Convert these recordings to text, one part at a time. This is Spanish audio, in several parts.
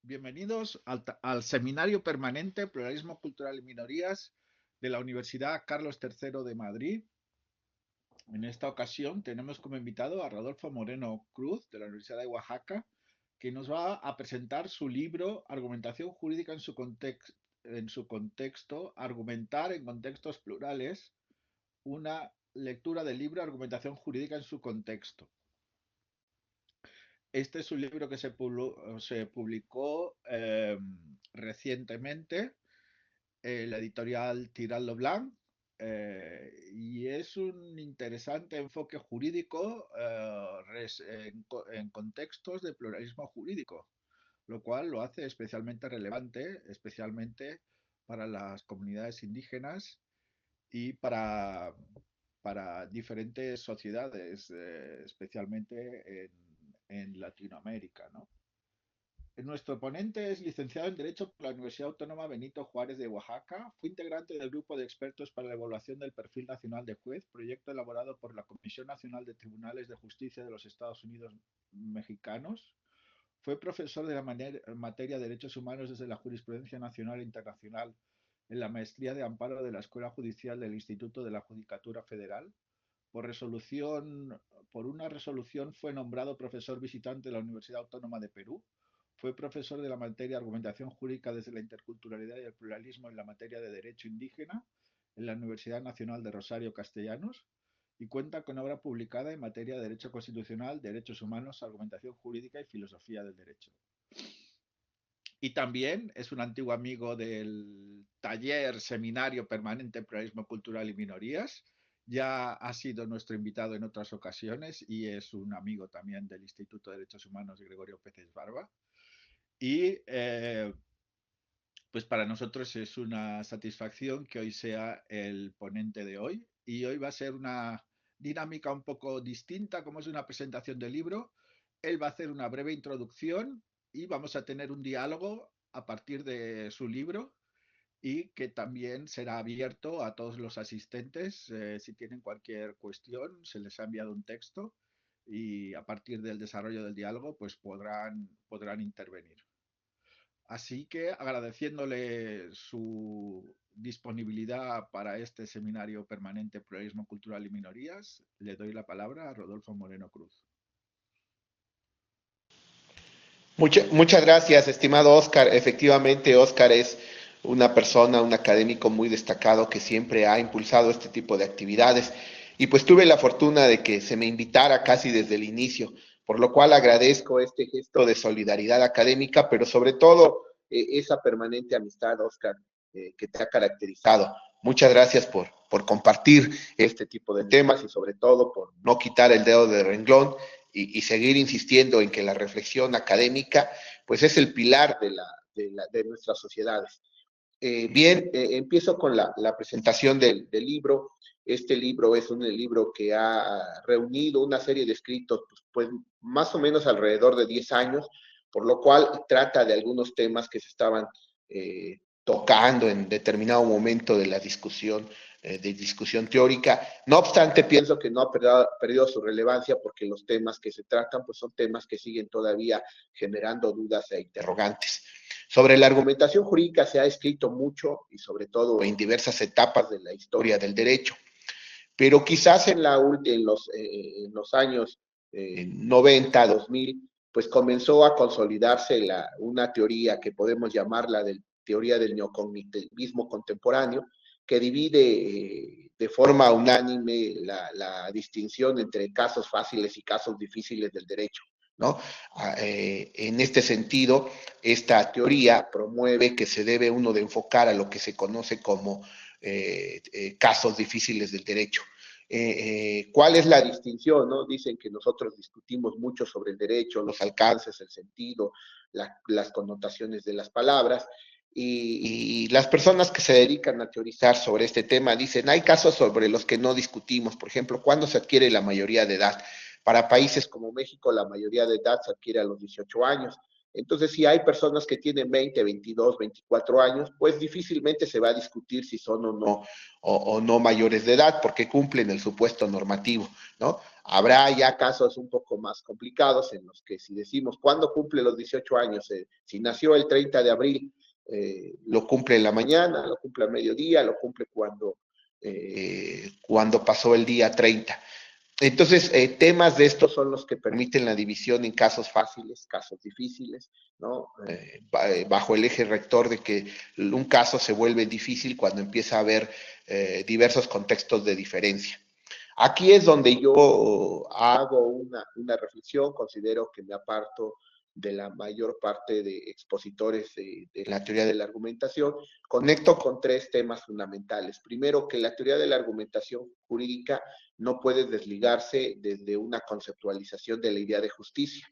Bienvenidos al Seminario Permanente Pluralismo Cultural y Minorías de la Universidad Carlos III de Madrid. En esta ocasión tenemos como invitado a Rodolfo Moreno Cruz de la Universidad de Oaxaca, que nos va a presentar su libro Argumentación Jurídica en su contexto, Argumentar en contextos plurales, una lectura del libro Argumentación Jurídica en su contexto. Este es un libro que se publicó recientemente en la editorial Tirant lo Blanc, y es un interesante enfoque jurídico en contextos de pluralismo jurídico, lo cual lo hace especialmente relevante, especialmente para las comunidades indígenas y para diferentes sociedades, especialmente en Latinoamérica, ¿no? Nuestro ponente es licenciado en Derecho por la Universidad Autónoma Benito Juárez de Oaxaca. Fue integrante del Grupo de Expertos para la Evaluación del Perfil Nacional de Juez, proyecto elaborado por la Comisión Nacional de Tribunales de Justicia de los Estados Unidos Mexicanos. Fue profesor de la materia de Derechos Humanos desde la Jurisprudencia Nacional e Internacional en la Maestría de Amparo de la Escuela Judicial del Instituto de la Judicatura Federal. Por una resolución fue nombrado profesor visitante de la Universidad Autónoma de Perú. Fue profesor de la materia Argumentación Jurídica desde la Interculturalidad y el Pluralismo en la materia de Derecho Indígena en la Universidad Nacional de Rosario Castellanos y cuenta con obra publicada en materia de Derecho Constitucional, Derechos Humanos, Argumentación Jurídica y Filosofía del Derecho. Y también es un antiguo amigo del taller Seminario Permanente Pluralismo Cultural y Minorías. Ya ha sido nuestro invitado en otras ocasiones y es un amigo también del Instituto de Derechos Humanos de Gregorio Pérez Barba. Y pues para nosotros es una satisfacción que hoy sea el ponente de hoy. Y hoy va a ser una dinámica un poco distinta, como es una presentación del libro. Él va a hacer una breve introducción y vamos a tener un diálogo a partir de su libro y que también será abierto a todos los asistentes. Si tienen cualquier cuestión, se les ha enviado un texto y a partir del desarrollo del diálogo pues podrán intervenir. Así que agradeciéndole su disponibilidad para este seminario permanente Pluralismo Cultural y Minorías, le doy la palabra a Rodolfo Moreno Cruz. Muchas gracias, estimado Oscar. Efectivamente, Oscar es una persona, un académico muy destacado que siempre ha impulsado este tipo de actividades. Y pues tuve la fortuna de que se me invitara casi desde el inicio, por lo cual agradezco este gesto de solidaridad académica, pero sobre todo esa permanente amistad, Oscar, que te ha caracterizado. Muchas gracias por compartir este tipo de temas y sobre todo por no quitar el dedo del renglón y seguir insistiendo en que la reflexión académica pues es el pilar de nuestras sociedades. Empiezo con la presentación del libro. Este libro es un libro que ha reunido una serie de escritos, pues más o menos alrededor de 10 años, por lo cual trata de algunos temas que se estaban tocando en determinado momento de discusión teórica. No obstante, pienso que no ha perdido su relevancia porque los temas que se tratan pues son temas que siguen todavía generando dudas e interrogantes. Sobre la argumentación jurídica se ha escrito mucho y sobre todo en diversas etapas de la historia del derecho, pero quizás en los años 90, 2000, pues comenzó a consolidarse una teoría que podemos llamarla de teoría del neocognitivismo contemporáneo, que divide de forma unánime la distinción entre casos fáciles y casos difíciles del derecho, ¿no? En este sentido, esta teoría promueve que se debe uno de enfocar a lo que se conoce como casos difíciles del derecho. ¿Cuál es la distinción? ¿No? Dicen que nosotros discutimos mucho sobre el derecho, los alcances, el sentido, las connotaciones de las palabras, y las personas que se dedican a teorizar sobre este tema dicen, hay casos sobre los que no discutimos, por ejemplo, ¿cuándo se adquiere la mayoría de edad? Para países como México, la mayoría de edad se adquiere a los 18 años. Entonces, si hay personas que tienen 20, 22, 24 años, pues difícilmente se va a discutir si son o no mayores de edad, porque cumplen el supuesto normativo, ¿no? Habrá ya casos un poco más complicados en los que si decimos, ¿cuándo cumple los 18 años? Si nació el 30 de abril, lo cumple en la mañana, lo cumple al mediodía, lo cumple cuando pasó el día 30. Entonces, temas de estos son los que permiten la división en casos fáciles, casos difíciles, ¿no? Bajo el eje rector de que un caso se vuelve difícil cuando empieza a haber diversos contextos de diferencia. Aquí es donde yo hago una reflexión, considero que me aparto de la mayor parte de expositores de la teoría de la argumentación, conecto con tres temas fundamentales. Primero, que la teoría de la argumentación jurídica no puede desligarse desde una conceptualización de la idea de justicia.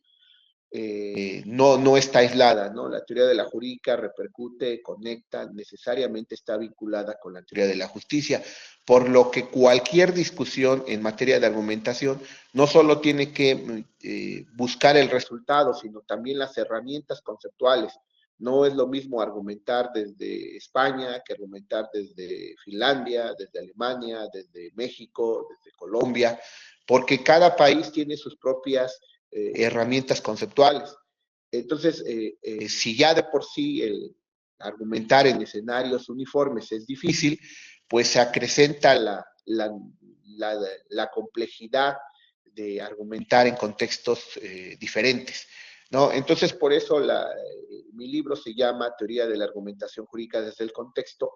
No está aislada, ¿no? La teoría de la jurídica repercute, conecta, necesariamente está vinculada con la teoría de la justicia, por lo que cualquier discusión en materia de argumentación no solo tiene que buscar el resultado, sino también las herramientas conceptuales. No es lo mismo argumentar desde España que argumentar desde Finlandia, desde Alemania, desde México, desde Colombia, porque cada país tiene sus propias herramientas conceptuales. Entonces, si ya de por sí el argumentar en escenarios uniformes es difícil, pues se acrecenta la complejidad de argumentar en contextos diferentes, ¿no? Entonces, por eso mi libro se llama Teoría de la Argumentación Jurídica desde el Contexto,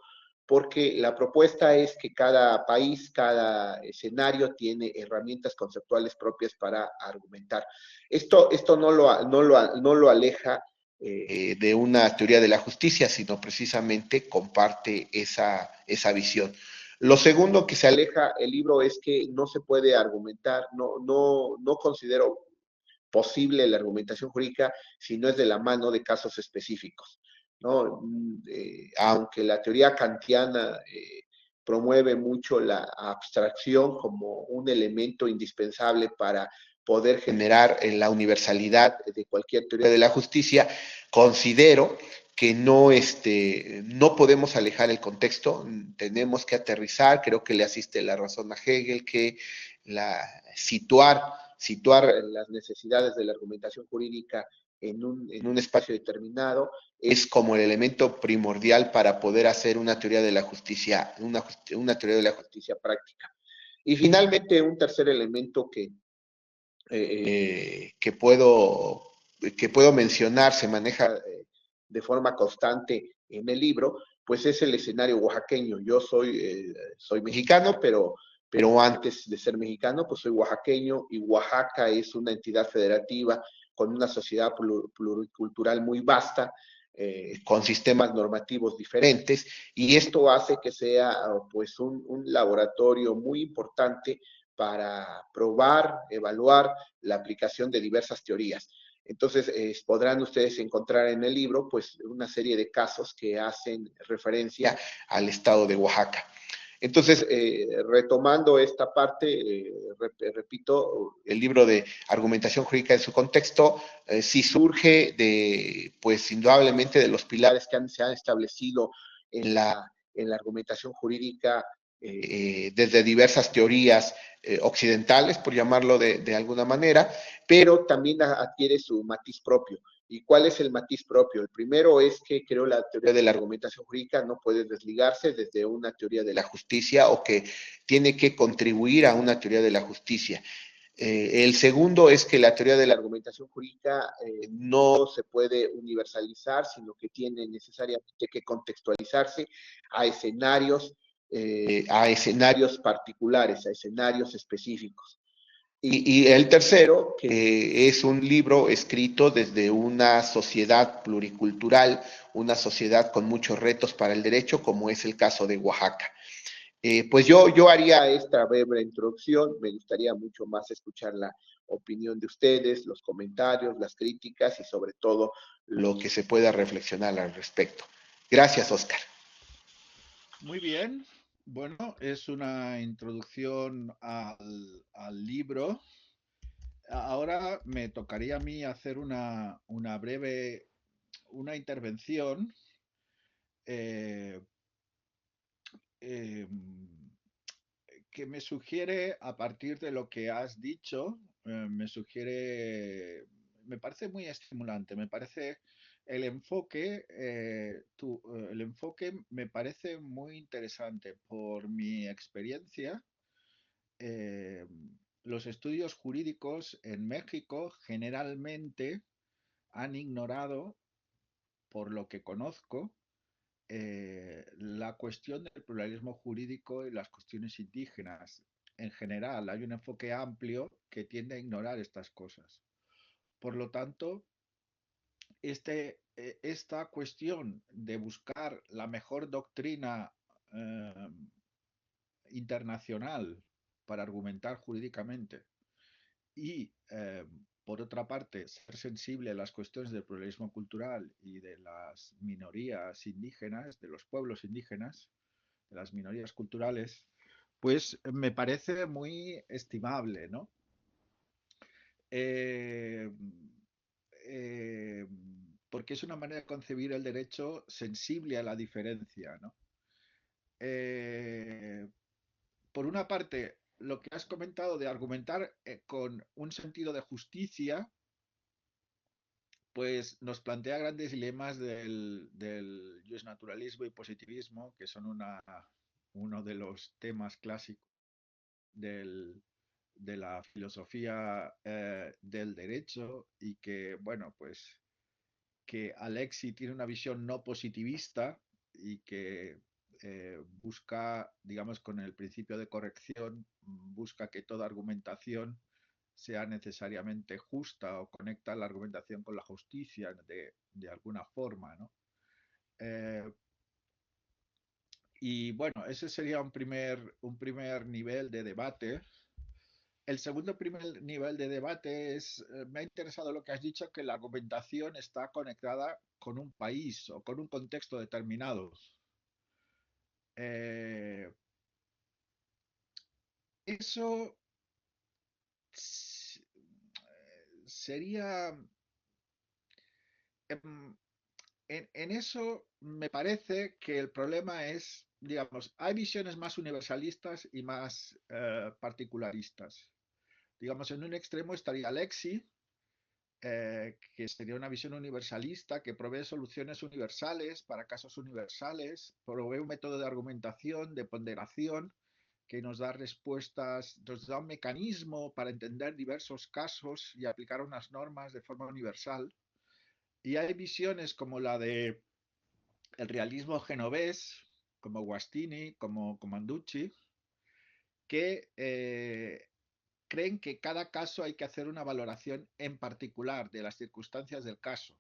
porque la propuesta es que cada país, cada escenario tiene herramientas conceptuales propias para argumentar. Esto no lo aleja de una teoría de la justicia, sino precisamente comparte esa visión. Lo segundo que se aleja el libro es que no se puede argumentar, no considero posible la argumentación jurídica si no es de la mano de casos específicos, ¿no? Aunque la teoría kantiana promueve mucho la abstracción como un elemento indispensable para poder generar la universalidad de cualquier teoría de la justicia, considero que no podemos alejar el contexto, tenemos que aterrizar, creo que le asiste la razón a Hegel, que situar las necesidades de la argumentación jurídica en un espacio determinado es como el elemento primordial para poder hacer una teoría de la justicia, una teoría de la justicia práctica. Y finalmente, un tercer elemento que puedo mencionar, se maneja de forma constante en el libro, pues es el escenario oaxaqueño. Yo soy mexicano, pero antes de ser mexicano, pues soy oaxaqueño y Oaxaca es una entidad federativa con una sociedad pluricultural muy vasta, con sistemas normativos diferentes, y esto hace que sea pues un laboratorio muy importante para probar, evaluar la aplicación de diversas teorías. Entonces, podrán ustedes encontrar en el libro pues una serie de casos que hacen referencia al estado de Oaxaca. Entonces, retomando esta parte, repito, el libro de argumentación jurídica en su contexto, sí surge pues indudablemente de los pilares que se han establecido en la argumentación jurídica desde diversas teorías occidentales, por llamarlo de alguna manera, pero también adquiere su matiz propio. ¿Y cuál es el matiz propio? El primero es que creo la teoría de la argumentación jurídica no puede desligarse desde una teoría de la justicia o que tiene que contribuir a una teoría de la justicia. El segundo es que la teoría de la argumentación jurídica no se puede universalizar, sino que tiene necesariamente que contextualizarse a escenarios particulares, a escenarios específicos. Y el tercero, que es un libro escrito desde una sociedad pluricultural, una sociedad con muchos retos para el derecho, como es el caso de Oaxaca. Pues yo haría esta breve introducción, me gustaría mucho más escuchar la opinión de ustedes, los comentarios, las críticas y sobre todo lo que se pueda reflexionar al respecto. Gracias, Oscar. Muy bien. Bueno, es una introducción al libro ahora me tocaría a mí hacer una breve, una intervención eh, eh, que me sugiere, a partir de lo que has dicho, me sugiere, me parece muy estimulante, me parece el enfoque me parece muy interesante por mi experiencia. eh, los estudios jurídicos en México generalmente han ignorado, por lo que conozco, la cuestión del pluralismo jurídico y las cuestiones indígenas. En general, hay un enfoque amplio que tiende a ignorar estas cosas. Por lo tanto, esta cuestión de buscar la mejor doctrina eh, internacional para argumentar jurídicamente y, por otra parte, ser sensible a las cuestiones del pluralismo cultural y de las minorías indígenas, de los pueblos indígenas, de las minorías culturales, pues me parece muy estimable, ¿no? Eh, eh, Porque es una manera de concebir el derecho sensible a la diferencia, ¿no? Eh, por una parte, lo que has comentado de argumentar con un sentido de justicia, pues nos plantea grandes dilemas del justnaturalismo y positivismo, que son uno de los temas clásicos del, de la filosofía del derecho y que, bueno, pues que Alexi tiene una visión no positivista y que busca, digamos, con el principio de corrección, busca que toda argumentación sea necesariamente justa o conecta la argumentación con la justicia de alguna forma, ¿no? Eh, y bueno, ese sería un primer nivel de debate. El segundo primer nivel de debate es, me ha interesado lo que has dicho, que la argumentación está conectada con un país o con un contexto determinado. Eh, eso sería, em, en eso me parece que el problema es, digamos, hay visiones más universalistas y más particularistas. Digamos, en un extremo estaría Lexi, que sería una visión universalista que provee soluciones universales para casos universales, provee un método de argumentación, de ponderación, que nos da respuestas, nos da un mecanismo para entender diversos casos y aplicar unas normas de forma universal. Y hay visiones como la de el realismo genovés, como Guastini, como Comanducci, que creen que cada caso hay que hacer una valoración en particular de las circunstancias del caso.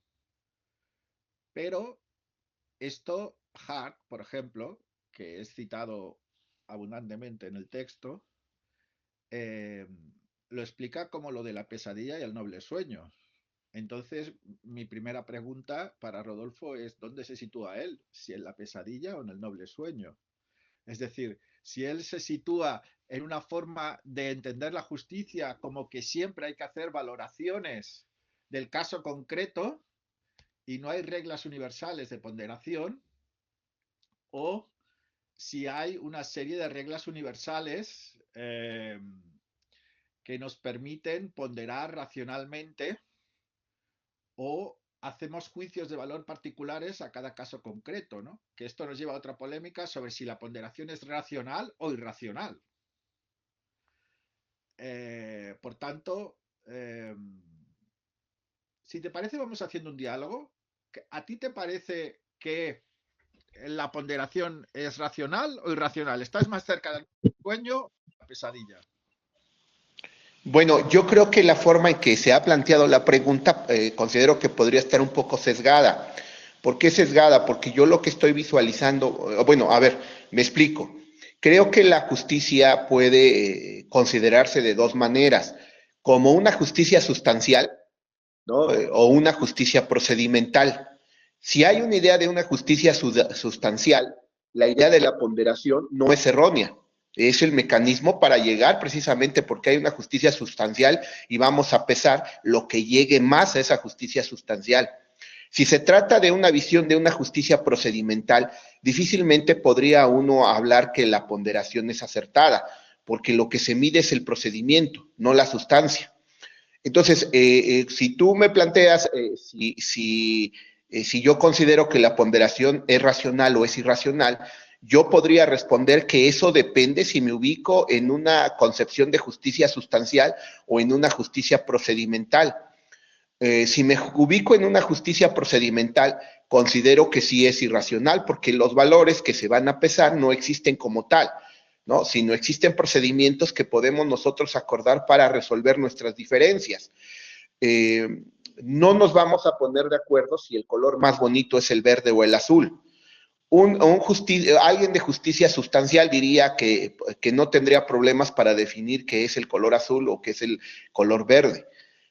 Pero esto, Hart, por ejemplo, que es citado abundantemente en el texto, eh, lo explica como lo de la pesadilla y el noble sueño. Entonces, mi primera pregunta para Rodolfo es, ¿dónde se sitúa él? ¿Si en la pesadilla o en el noble sueño? Es decir, si él se sitúa en una forma de entender la justicia como que siempre hay que hacer valoraciones del caso concreto y no hay reglas universales de ponderación, o si hay una serie de reglas universales que nos permiten ponderar racionalmente o hacemos juicios de valor particulares a cada caso concreto, ¿no? Que esto nos lleva a otra polémica sobre si la ponderación es racional o irracional. Por tanto, si te parece, vamos haciendo un diálogo. ¿A ti te parece que la ponderación es racional o irracional? ¿Estás más cerca del sueño o de la pesadilla? Bueno, yo creo que la forma en que se ha planteado la pregunta considero que podría estar un poco sesgada. ¿Por qué sesgada? Porque yo lo que estoy visualizando, bueno, a ver, me explico. Creo que la justicia puede considerarse de dos maneras, como una justicia sustancial, ¿no? O una justicia procedimental. Si hay una idea de una justicia sustancial, la idea de la ponderación no es errónea. Es el mecanismo para llegar precisamente porque hay una justicia sustancial y vamos a pesar lo que llegue más a esa justicia sustancial. Si se trata de una visión de una justicia procedimental, difícilmente podría uno hablar que la ponderación es acertada, porque lo que se mide es el procedimiento, no la sustancia. Entonces, si tú me planteas si yo considero que la ponderación es racional o es irracional, yo podría responder que eso depende si me ubico en una concepción de justicia sustancial o en una justicia procedimental. Si me ubico en una justicia procedimental, considero que sí es irracional porque los valores que se van a pesar no existen como tal, ¿no? Sino existen procedimientos que podemos nosotros acordar para resolver nuestras diferencias. Eh, no nos vamos a poner de acuerdo si el color más bonito es el verde o el azul. Alguien de justicia sustancial diría que no tendría problemas para definir qué es el color azul o qué es el color verde.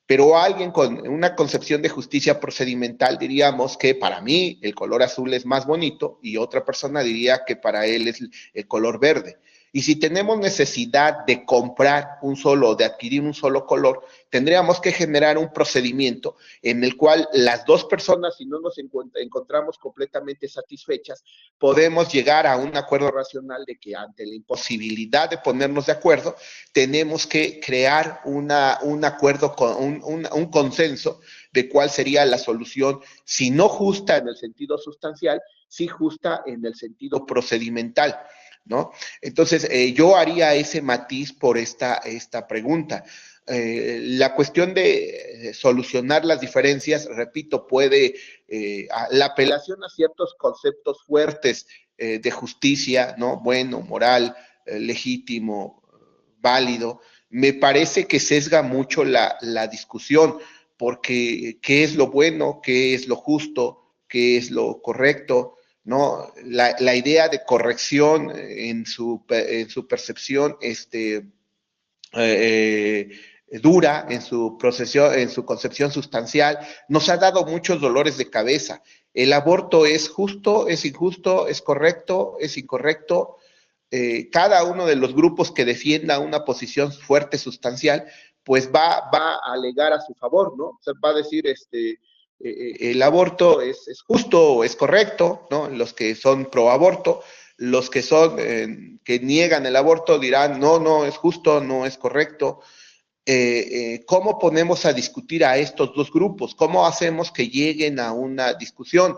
Pero alguien con una concepción de justicia procedimental diríamos que para mí el color azul es más bonito y otra persona diría que para él es el color verde. Y si tenemos necesidad de comprar un solo, de adquirir un solo color, tendríamos que generar un procedimiento en el cual las dos personas, si no nos encontramos completamente satisfechas, podemos llegar a un acuerdo racional de que ante la imposibilidad de ponernos de acuerdo, tenemos que crear un acuerdo, un consenso de cuál sería la solución, si no justa en el sentido sustancial, sí justa en el sentido procedimental, ¿no? Entonces, yo haría ese matiz por esta pregunta. La cuestión de solucionar las diferencias, repito, la apelación a ciertos conceptos fuertes de justicia, ¿no? Bueno, moral, legítimo, válido, me parece que sesga mucho la discusión, porque qué es lo bueno, qué es lo justo, qué es lo correcto, ¿no? La idea de corrección en su percepción eh, dura, en su concepción sustancial, nos ha dado muchos dolores de cabeza. El aborto es justo, es injusto, es correcto, es incorrecto. Cada uno de los grupos que defienda una posición fuerte, sustancial, pues va a alegar a su favor, ¿no? O sea, va a decir, el aborto es justo o es correcto, ¿no? Los que son pro aborto, los que son, que niegan el aborto dirán, no, no es justo, no es correcto. ¿Cómo ponemos a discutir a estos dos grupos? ¿Cómo hacemos que lleguen a una discusión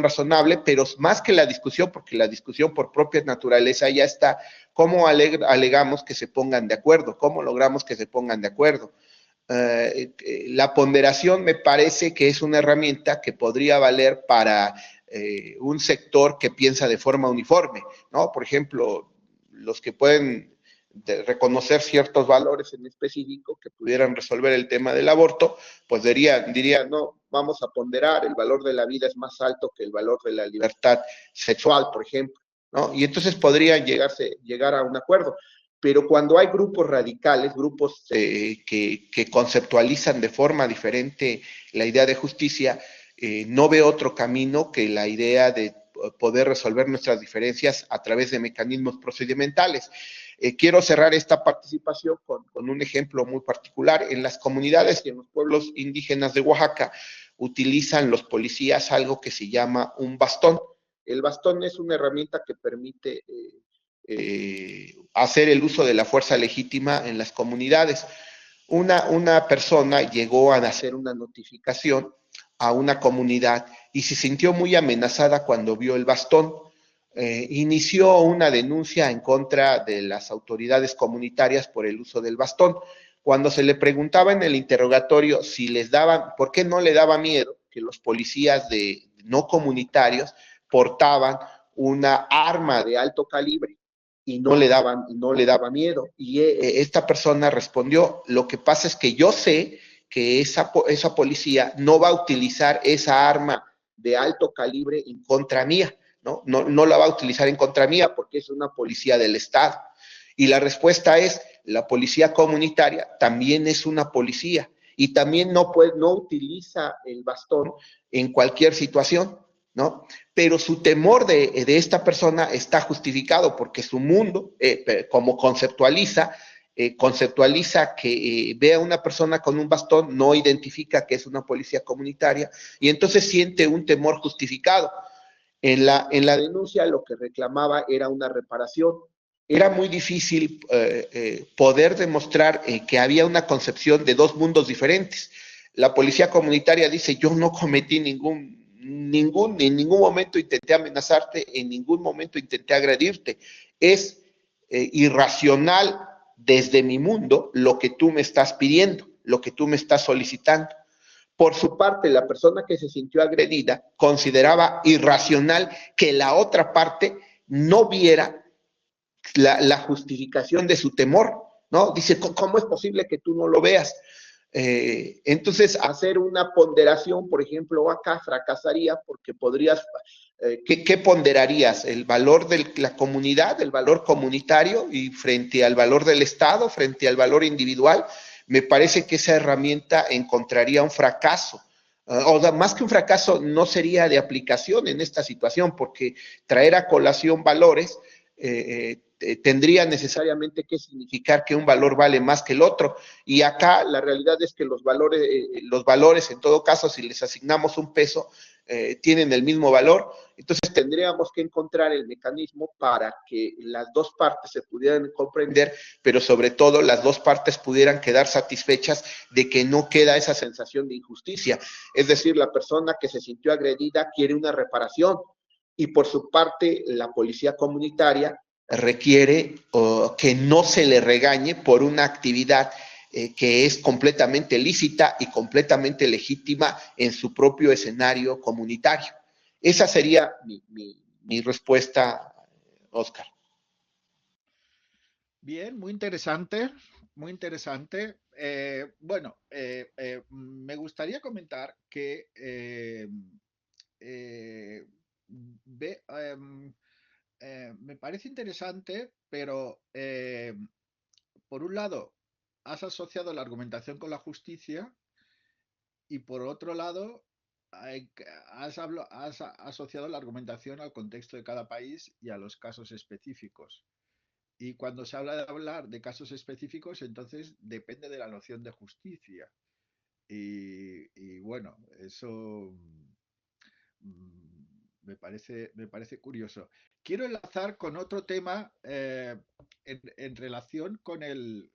razonable, pero más que la discusión, porque la discusión por propia naturaleza ya está, ¿cómo alegamos que se pongan de acuerdo? ¿Cómo logramos que se pongan de acuerdo? La ponderación me parece que es una herramienta que podría valer para un sector que piensa de forma uniforme, ¿no? Por ejemplo, los que pueden reconocer ciertos valores en específico que pudieran resolver el tema del aborto, pues diría, no, vamos a ponderar, el valor de la vida es más alto que el valor de la libertad sexual, por ejemplo, ¿no? Y entonces podrían llegar a un acuerdo. Pero cuando hay grupos radicales, grupos que conceptualizan de forma diferente la idea de justicia, no veo otro camino que la idea de poder resolver nuestras diferencias a través de mecanismos procedimentales. Quiero cerrar esta participación con un ejemplo muy particular. En las comunidades y en los pueblos indígenas de Oaxaca utilizan los policías algo que se llama un bastón. El bastón es una herramienta que permite hacer el uso de la fuerza legítima en las comunidades. Una persona llegó a hacer una notificación a una comunidad y se sintió muy amenazada cuando vio el bastón. Inició una denuncia en contra de las autoridades comunitarias por el uso del bastón. Cuando se le preguntaba en el interrogatorio si les daban, por qué no le daba miedo que los policías no comunitarios portaban una arma de alto calibre y no le daba miedo. Y esta persona respondió, lo que pasa es que yo sé que esa policía no va a utilizar esa arma de alto calibre en contra mía, ¿no? No la va a utilizar en contra mía porque es una policía del Estado. Y la respuesta es, la policía comunitaria también es una policía y también no utiliza el bastón en cualquier situación. ¿no? Pero su temor de esta persona está justificado porque su mundo, como conceptualiza que ve a una persona con un bastón, no identifica que es una policía comunitaria y entonces siente un temor justificado. En la denuncia lo que reclamaba era una reparación. Era muy difícil poder demostrar que había una concepción de dos mundos diferentes. La policía comunitaria dice, yo no cometí en ningún momento intenté amenazarte, en ningún momento intenté agredirte. Es irracional desde mi mundo lo que tú me estás pidiendo, lo que tú me estás solicitando. Por su parte, la persona que se sintió agredida consideraba irracional que la otra parte no viera la justificación de su temor, ¿no? Dice, ¿cómo es posible que tú no lo veas? Entonces, hacer una ponderación, por ejemplo, acá fracasaría porque podrías, ¿qué ponderarías? ¿El valor de la comunidad, el valor comunitario y frente al valor del Estado, frente al valor individual? Me parece que esa herramienta encontraría un fracaso. O más que un fracaso, no sería de aplicación en esta situación, porque traer a colación valores tendría necesariamente que significar que un valor vale más que el otro. Y acá la realidad es que los valores en todo caso, si les asignamos un peso, tienen el mismo valor. Entonces tendríamos que encontrar el mecanismo para que las dos partes se pudieran comprender, pero sobre todo las dos partes pudieran quedar satisfechas de que no queda esa sensación de injusticia. Es decir, la persona que se sintió agredida quiere una reparación y por su parte la policía comunitaria requiere que no se le regañe por una actividad que es completamente lícita y completamente legítima en su propio escenario comunitario. Esa sería mi respuesta, Oscar. Bien, muy interesante, muy interesante. Bueno, me gustaría comentar que eh, ve- em, me parece interesante, pero por un lado, has asociado la argumentación con la justicia y por otro lado, hay has asociado la argumentación al contexto de cada país y a los casos específicos. Y cuando se habla de hablar de casos específicos, entonces depende de la noción de justicia. Y bueno, eso me parece curioso. Quiero enlazar con otro tema en relación con el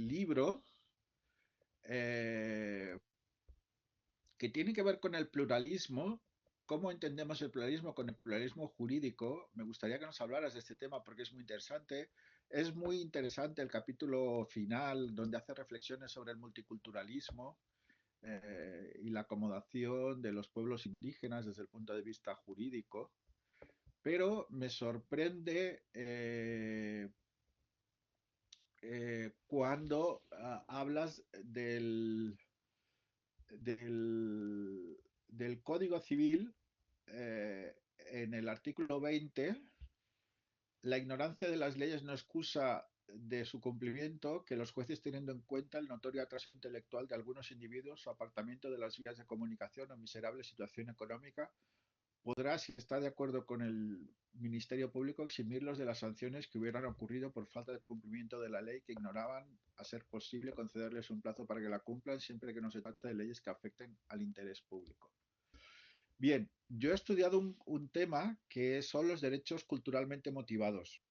libro eh, que tiene que ver con el pluralismo. ¿Cómo entendemos el pluralismo con el pluralismo jurídico? Me gustaría que nos hablaras de este tema porque es muy interesante. Es muy interesante el capítulo final donde hace reflexiones sobre el multiculturalismo y la acomodación de los pueblos indígenas desde el punto de vista jurídico. Pero me sorprende cuando hablas del Código Civil en el artículo 20. La ignorancia de las leyes no excusa de su cumplimiento que los jueces, teniendo en cuenta el notorio atraso intelectual de algunos individuos, su apartamiento de las vías de comunicación o miserable situación económica, podrá, si está de acuerdo con el Ministerio Público, eximirlos de las sanciones que hubieran ocurrido por falta de cumplimiento de la ley que ignoraban, a ser posible concederles un plazo para que la cumplan, siempre que no se trate de leyes que afecten al interés público. Bien, yo he estudiado un tema que son los derechos culturalmente motivados.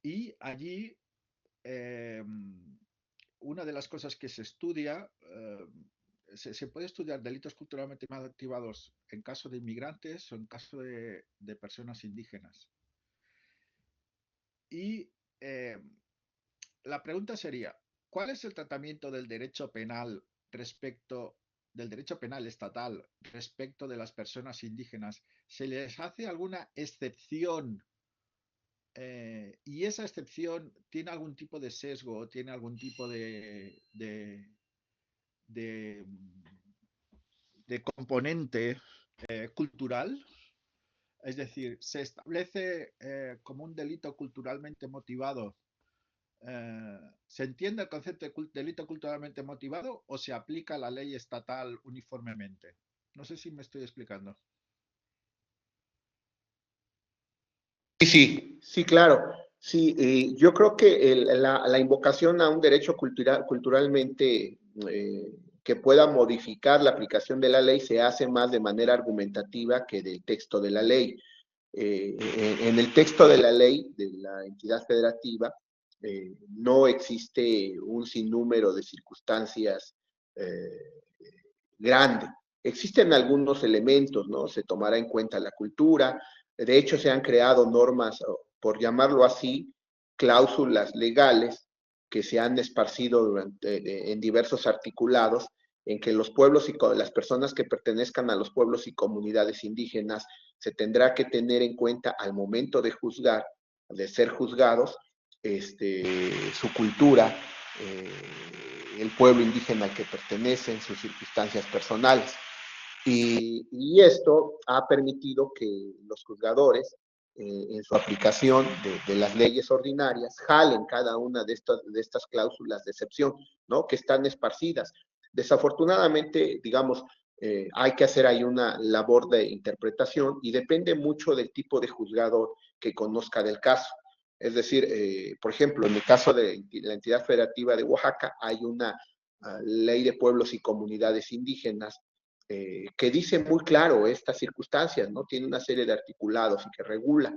Y allí eh, una de las cosas que se estudia, se puede estudiar delitos culturalmente motivados en caso de inmigrantes o en caso de personas indígenas. Y eh, la pregunta sería, ¿cuál es el tratamiento del derecho penal respecto del derecho penal estatal respecto de las personas indígenas? ¿Se les hace alguna excepción y esa excepción tiene algún tipo de sesgo, tiene algún tipo de, de componente cultural? Es decir, se establece como un delito culturalmente motivado ¿Se entiende el concepto de delito culturalmente motivado o se aplica la ley estatal uniformemente? No sé si me estoy explicando. Sí, sí, sí, claro. Sí, yo creo que la invocación a un derecho culturalmente que pueda modificar la aplicación de la ley se hace más de manera argumentativa que del texto de la ley. En el texto de la ley de la entidad federativa no existe un sinnúmero de circunstancias eh, grande. Existen algunos elementos, ¿no? Se tomará en cuenta la cultura. De hecho, se han creado normas, por llamarlo así, cláusulas legales que se han esparcido en diversos articulados en que los pueblos y las personas que pertenezcan a los pueblos y comunidades indígenas se tendrá que tener en cuenta al momento de juzgar, de ser juzgados, su cultura, el pueblo indígena al que pertenecen, sus circunstancias personales. Y esto ha permitido que los juzgadores, en su aplicación de las leyes ordinarias, jalen cada una de estas cláusulas de excepción, ¿no? Que están esparcidas. Desafortunadamente, digamos, hay que hacer ahí una labor de interpretación y depende mucho del tipo de juzgador que conozca del caso. Es decir, por ejemplo, en el caso de la entidad federativa de Oaxaca, hay una ley de pueblos y comunidades indígenas que dice muy claro estas circunstancias, ¿no? Tiene una serie de articulados y que regula,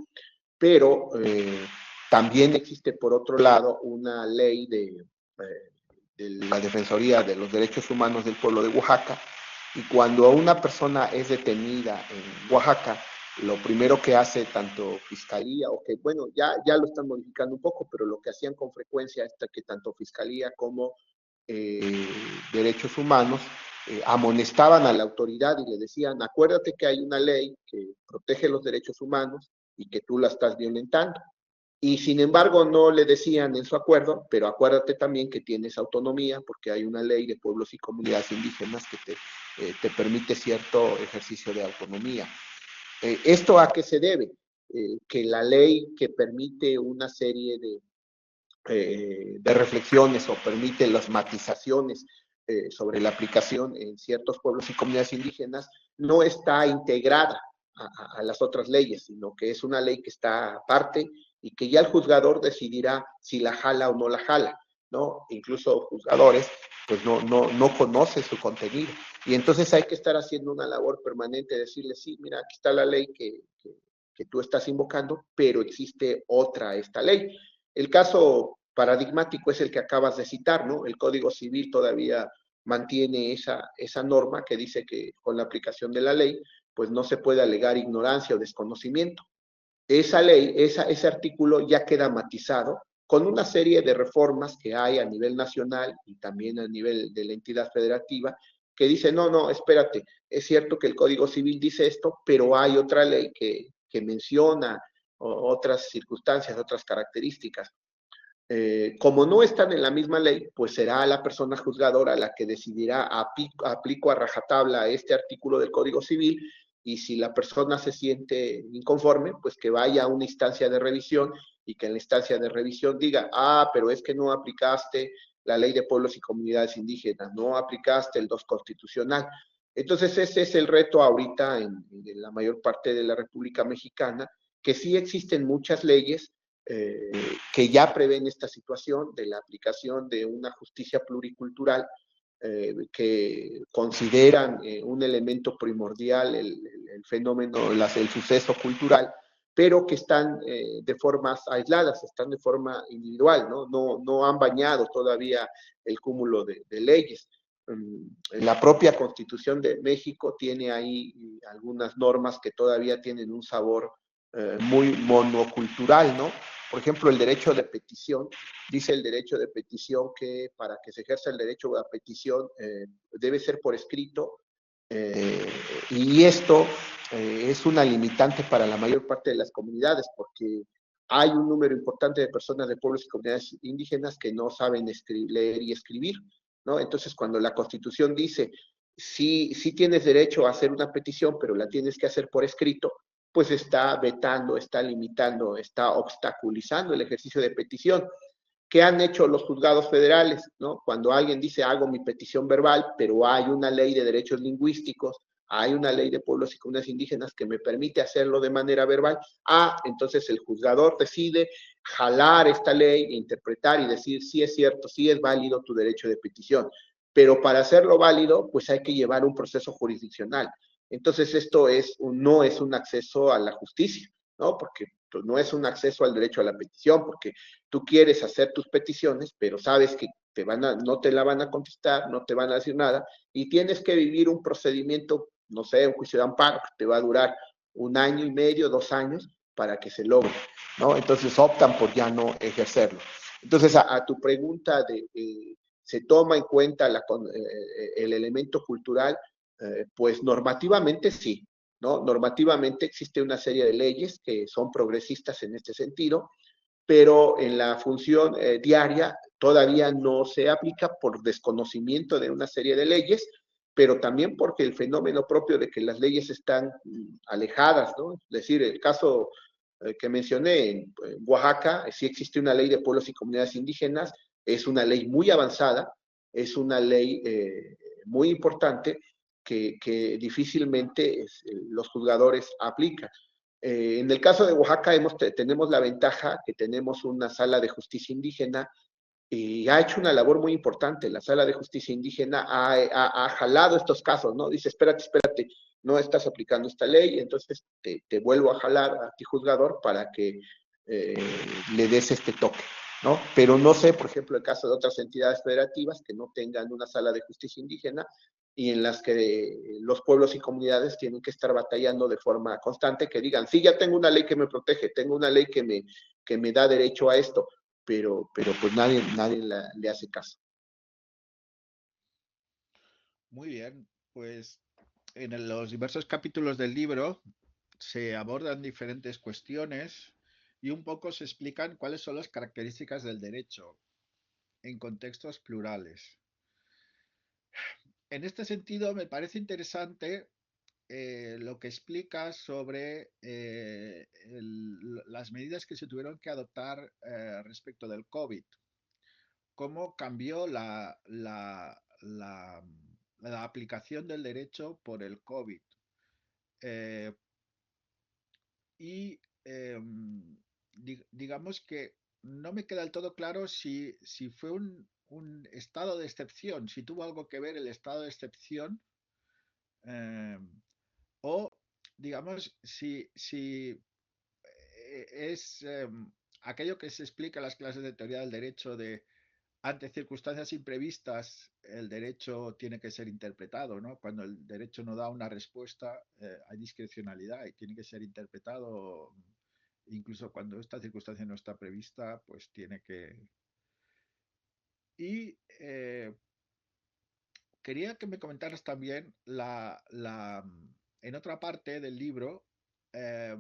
pero también existe por otro lado una ley de la Defensoría de los Derechos Humanos del Pueblo de Oaxaca, y cuando una persona es detenida en Oaxaca, lo primero que hace tanto Fiscalía, o que bueno, ya lo están modificando un poco, pero lo que hacían con frecuencia es que tanto Fiscalía como eh, Derechos Humanos amonestaban a la autoridad y le decían, acuérdate que hay una ley que protege los derechos humanos y que tú la estás violentando. Y sin embargo no le decían en su acuerdo, pero acuérdate también que tienes autonomía porque hay una ley de pueblos y comunidades indígenas que te permite cierto ejercicio de autonomía. ¿Esto a qué se debe? Que la ley que permite una serie de reflexiones o permite las matizaciones sobre la aplicación en ciertos pueblos y comunidades indígenas, no está integrada a las otras leyes, sino que es una ley que está aparte y que ya el juzgador decidirá si la jala o no la jala, ¿no? Incluso juzgadores, pues no conocen su contenido. Y entonces hay que estar haciendo una labor permanente, de decirle, sí, mira, aquí está la ley que tú estás invocando, pero existe otra, esta ley. El caso paradigmático es el que acabas de citar, ¿no? El Código Civil todavía mantiene esa norma que dice que con la aplicación de la ley, pues no se puede alegar ignorancia o desconocimiento. Esa ley, ese artículo ya queda matizado con una serie de reformas que hay a nivel nacional y también a nivel de la entidad federativa, que dice, no, espérate, es cierto que el Código Civil dice esto, pero hay otra ley que menciona otras circunstancias, otras características. Como no están en la misma ley, pues será la persona juzgadora la que decidirá aplico a rajatabla este artículo del Código Civil, y si la persona se siente inconforme, pues que vaya a una instancia de revisión y que en la instancia de revisión diga, pero es que no aplicaste la ley de pueblos y comunidades indígenas, no aplicaste el 2 constitucional. Entonces ese es el reto ahorita en la mayor parte de la República Mexicana, que sí existen muchas leyes que ya prevén esta situación de la aplicación de una justicia pluricultural, que consideran un elemento primordial el fenómeno, el suceso cultural, pero que están de formas aisladas, están de forma individual, no han bañado todavía el cúmulo de leyes. La propia Constitución de México tiene ahí algunas normas que todavía tienen un sabor muy monocultural, ¿no? Por ejemplo, el derecho de petición, dice el derecho de petición que para que se ejerza el derecho a petición debe ser por escrito, eh, y esto es una limitante para la mayor parte de las comunidades porque hay un número importante de personas de pueblos y comunidades indígenas que no saben leer y escribir, ¿no? Entonces, cuando la Constitución dice, sí tienes derecho a hacer una petición, pero la tienes que hacer por escrito, pues está vetando, está limitando, está obstaculizando el ejercicio de petición. ¿Qué han hecho los juzgados federales? ¿No? Cuando alguien dice hago mi petición verbal, pero hay una ley de derechos lingüísticos, hay una ley de pueblos y comunidades indígenas que me permite hacerlo de manera verbal, entonces el juzgador decide jalar esta ley, interpretar y decir sí es cierto, sí es válido tu derecho de petición, pero para hacerlo válido, pues hay que llevar un proceso jurisdiccional. Entonces esto no es un acceso a la justicia, ¿no? Porque pues, no es un acceso al derecho a la petición, porque tú quieres hacer tus peticiones, pero sabes que no te la van a contestar, no te van a decir nada, y tienes que vivir un procedimiento, no sé, un juicio de amparo, que te va a durar 1 año y medio, 2 años, para que se logre, ¿no? Entonces optan por ya no ejercerlo. Entonces, a tu pregunta ¿se toma en cuenta el elemento cultural? Pues normativamente sí, ¿no? Normativamente existe una serie de leyes que son progresistas en este sentido, pero en la función diaria todavía no se aplica por desconocimiento de una serie de leyes, pero también porque el fenómeno propio de que las leyes están alejadas, ¿no? Es decir, el caso que mencioné en Oaxaca, sí existe una ley de pueblos y comunidades indígenas, es una ley muy avanzada, es una ley muy importante que difícilmente los juzgadores aplican. En el caso de Oaxaca tenemos la ventaja que tenemos una sala de justicia indígena y ha hecho una labor muy importante. La sala de justicia indígena ha jalado estos casos, ¿no? Dice, espérate, no estás aplicando esta ley, entonces te vuelvo a jalar a ti juzgador para que eh, le des este toque, ¿no? Pero no sé, por ejemplo, el caso de otras entidades federativas que no tengan una sala de justicia indígena y en las que los pueblos y comunidades tienen que estar batallando de forma constante, que digan, sí, ya tengo una ley que me protege, tengo una ley que me da derecho a esto, pero pues nadie le hace caso. Muy bien, pues en los diversos capítulos del libro se abordan diferentes cuestiones y un poco se explican cuáles son las características del derecho en contextos plurales. En este sentido, me parece interesante lo que explica sobre las medidas que se tuvieron que adoptar respecto del COVID, cómo cambió la aplicación del derecho por el COVID. Eh, y digamos que no me queda del todo claro si fue un estado de excepción, si tuvo algo que ver el estado de excepción eh, o, digamos, si es aquello que se explica en las clases de teoría del derecho de ante circunstancias imprevistas el derecho tiene que ser interpretado, ¿no? Cuando el derecho no da una respuesta hay discrecionalidad y tiene que ser interpretado incluso cuando esta circunstancia no está prevista, pues tiene que... Y quería que me comentaras también en otra parte del libro eh,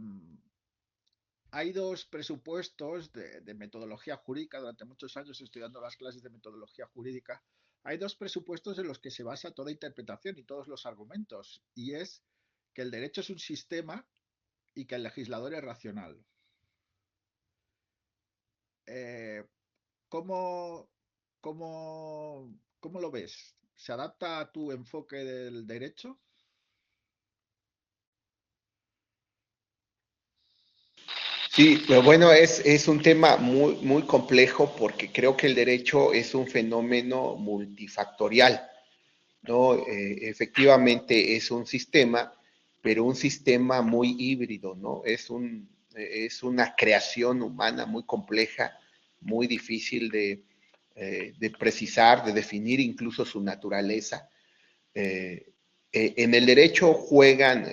hay dos presupuestos de metodología jurídica. Durante muchos años estudiando las clases de metodología jurídica, hay dos presupuestos en los que se basa toda interpretación y todos los argumentos, y es que el derecho es un sistema y que el legislador es racional. Eh, ¿cómo, cómo lo ves? ¿Se adapta a tu enfoque del derecho? Sí, pero bueno, es un tema muy complejo porque creo que el derecho es un fenómeno multifactorial, ¿no? Efectivamente es un sistema, pero un sistema muy híbrido, ¿no? Es una creación humana muy compleja, muy difícil de precisar, de definir incluso su naturaleza. Eh, en el derecho juegan,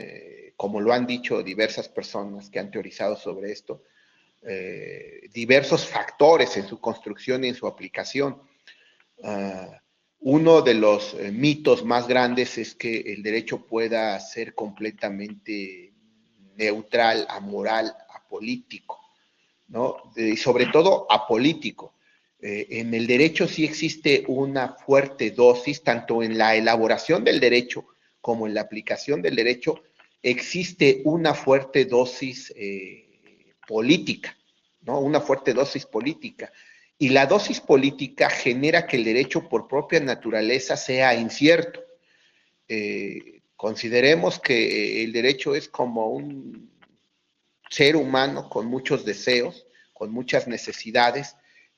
como lo han dicho diversas personas que han teorizado sobre esto, diversos factores en su construcción y en su aplicación. Uh, Uno de los mitos más grandes es que el derecho pueda ser completamente neutral, amoral, apolítico, ¿no? Y sobre todo apolítico. En el derecho sí existe una fuerte dosis, tanto en la elaboración del derecho como en la aplicación del derecho, existe una fuerte dosis política, ¿no? Una fuerte dosis política. Y la dosis política genera que el derecho por propia naturaleza sea incierto. Consideremos que el derecho es como un ser humano con muchos deseos, con muchas necesidades,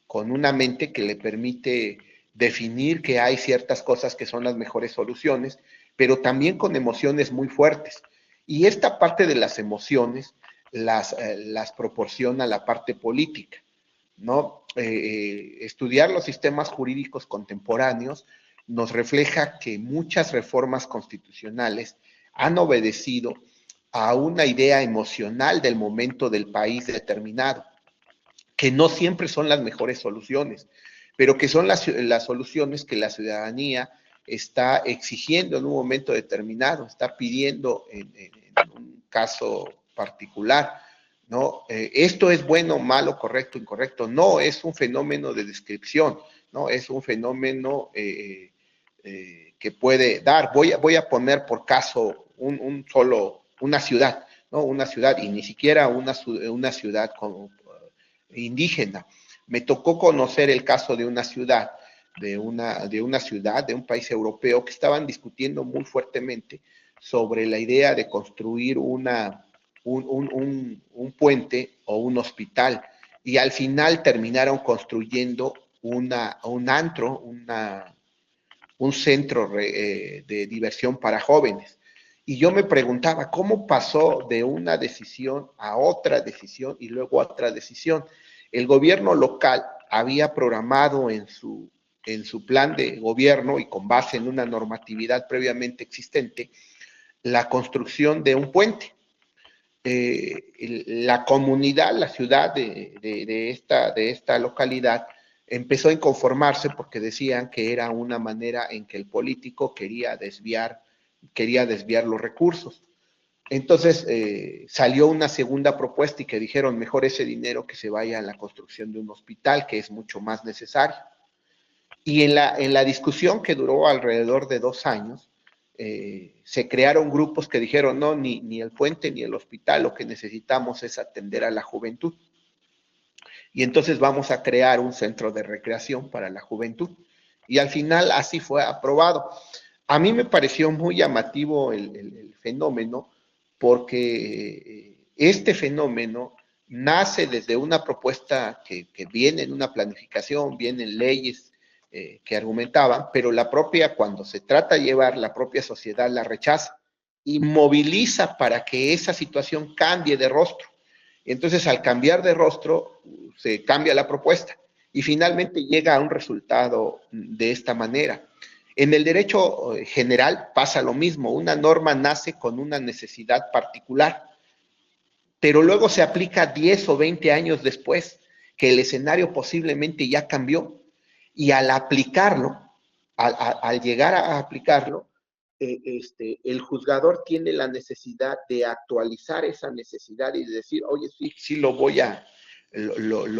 con una mente que le permite definir que hay ciertas cosas que son las mejores soluciones, pero también con emociones muy fuertes. Y esta parte de las emociones las proporciona la parte política, ¿no? Estudiar los sistemas jurídicos contemporáneos nos refleja que muchas reformas constitucionales han obedecido a una idea emocional del momento del país determinado, que no siempre son las mejores soluciones, pero que son las soluciones que la ciudadanía está exigiendo en un momento determinado, está pidiendo en un caso particular, ¿no? Esto es bueno, malo, correcto, incorrecto. No, es un fenómeno de descripción, ¿no? Es un fenómeno que puede dar. Voy a poner por caso una ciudad, ¿no? Una ciudad y ni siquiera una ciudad como indígena. Me tocó conocer el caso de una ciudad, de un país europeo, que estaban discutiendo muy fuertemente sobre la idea de construir un puente o un hospital. Y al final terminaron construyendo un antro, un centro de diversión para jóvenes. Y yo me preguntaba, ¿cómo pasó de una decisión a otra decisión y luego a otra decisión? El gobierno local había programado en su plan de gobierno y con base en una normatividad previamente existente, la construcción de un puente. La comunidad, la ciudad de esta localidad empezó a inconformarse porque decían que era una manera en que el político quería desviar los recursos. Entonces salió una segunda propuesta y que dijeron mejor ese dinero que se vaya a la construcción de un hospital, que es mucho más necesario. Y en la discusión que duró alrededor de 2 años, se crearon grupos que dijeron, no, ni el puente ni el hospital, lo que necesitamos es atender a la juventud. Y entonces vamos a crear un centro de recreación para la juventud. Y al final así fue aprobado. A mí me pareció muy llamativo el fenómeno porque este fenómeno nace desde una propuesta que viene en una planificación, vienen leyes que argumentaban, pero la propia, cuando se trata de llevar, la propia sociedad la rechaza y moviliza para que esa situación cambie de rostro. Entonces, al cambiar de rostro, se cambia la propuesta y finalmente llega a un resultado de esta manera. En el derecho general pasa lo mismo, una norma nace con una necesidad particular, pero luego se aplica 10 o 20 años después, que el escenario posiblemente ya cambió, y al aplicarlo, al llegar a aplicarlo, el juzgador tiene la necesidad de actualizar esa necesidad y de decir, oye, sí, sí lo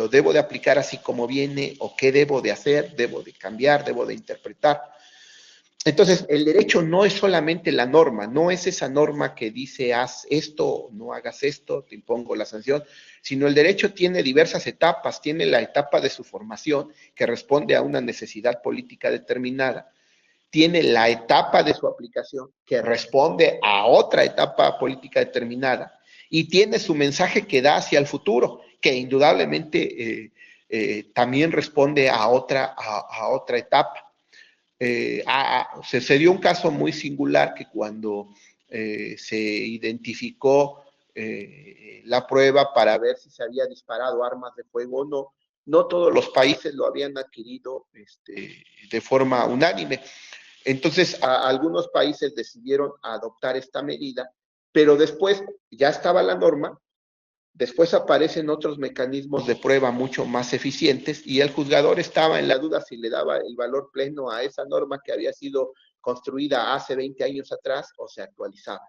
debo de aplicar así como viene, o qué debo de hacer, debo de cambiar, debo de interpretar. Entonces, el derecho no es solamente la norma, no es esa norma que dice haz esto, no hagas esto, te impongo la sanción, sino el derecho tiene diversas etapas, tiene la etapa de su formación, que responde a una necesidad política determinada, tiene la etapa de su aplicación, que responde a otra etapa política determinada, y tiene su mensaje que da hacia el futuro, que indudablemente también responde a otra etapa. Se dio un caso muy singular que cuando se identificó la prueba para ver si se había disparado armas de fuego o no, no todos los países lo habían adquirido de forma unánime. Entonces, algunos países decidieron adoptar esta medida, pero después ya estaba la norma. Después aparecen otros mecanismos de prueba mucho más eficientes y el juzgador estaba en la duda si le daba el valor pleno a esa norma que había sido construida hace 20 años atrás o se actualizaba.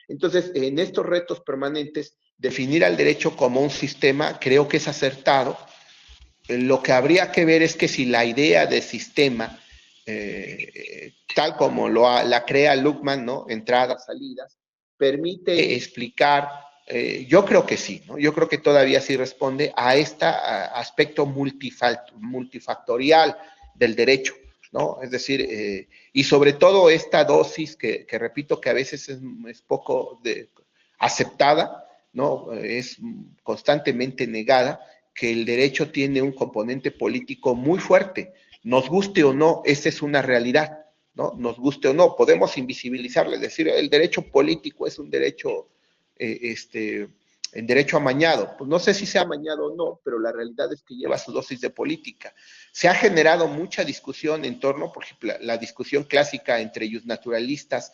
Entonces, en estos retos permanentes, definir al derecho como un sistema creo que es acertado. Lo que habría que ver es que si la idea de sistema, tal como la crea Luckman, ¿no? Entradas, salidas, permite explicar Yo creo que sí, ¿no? Yo creo que todavía sí responde a este aspecto multifactorial del derecho, ¿no? Es decir, y sobre todo esta dosis que repito que a veces es poco aceptada, ¿no? Es constantemente negada, que el derecho tiene un componente político muy fuerte. Nos guste o no, esa es una realidad, ¿no? Nos guste o no, podemos invisibilizarle, es decir, el derecho político es un derecho en derecho amañado. Pues no sé si sea amañado o no, pero la realidad es que lleva su dosis de política. Se ha generado mucha discusión en torno, por ejemplo, la discusión clásica entre naturalistas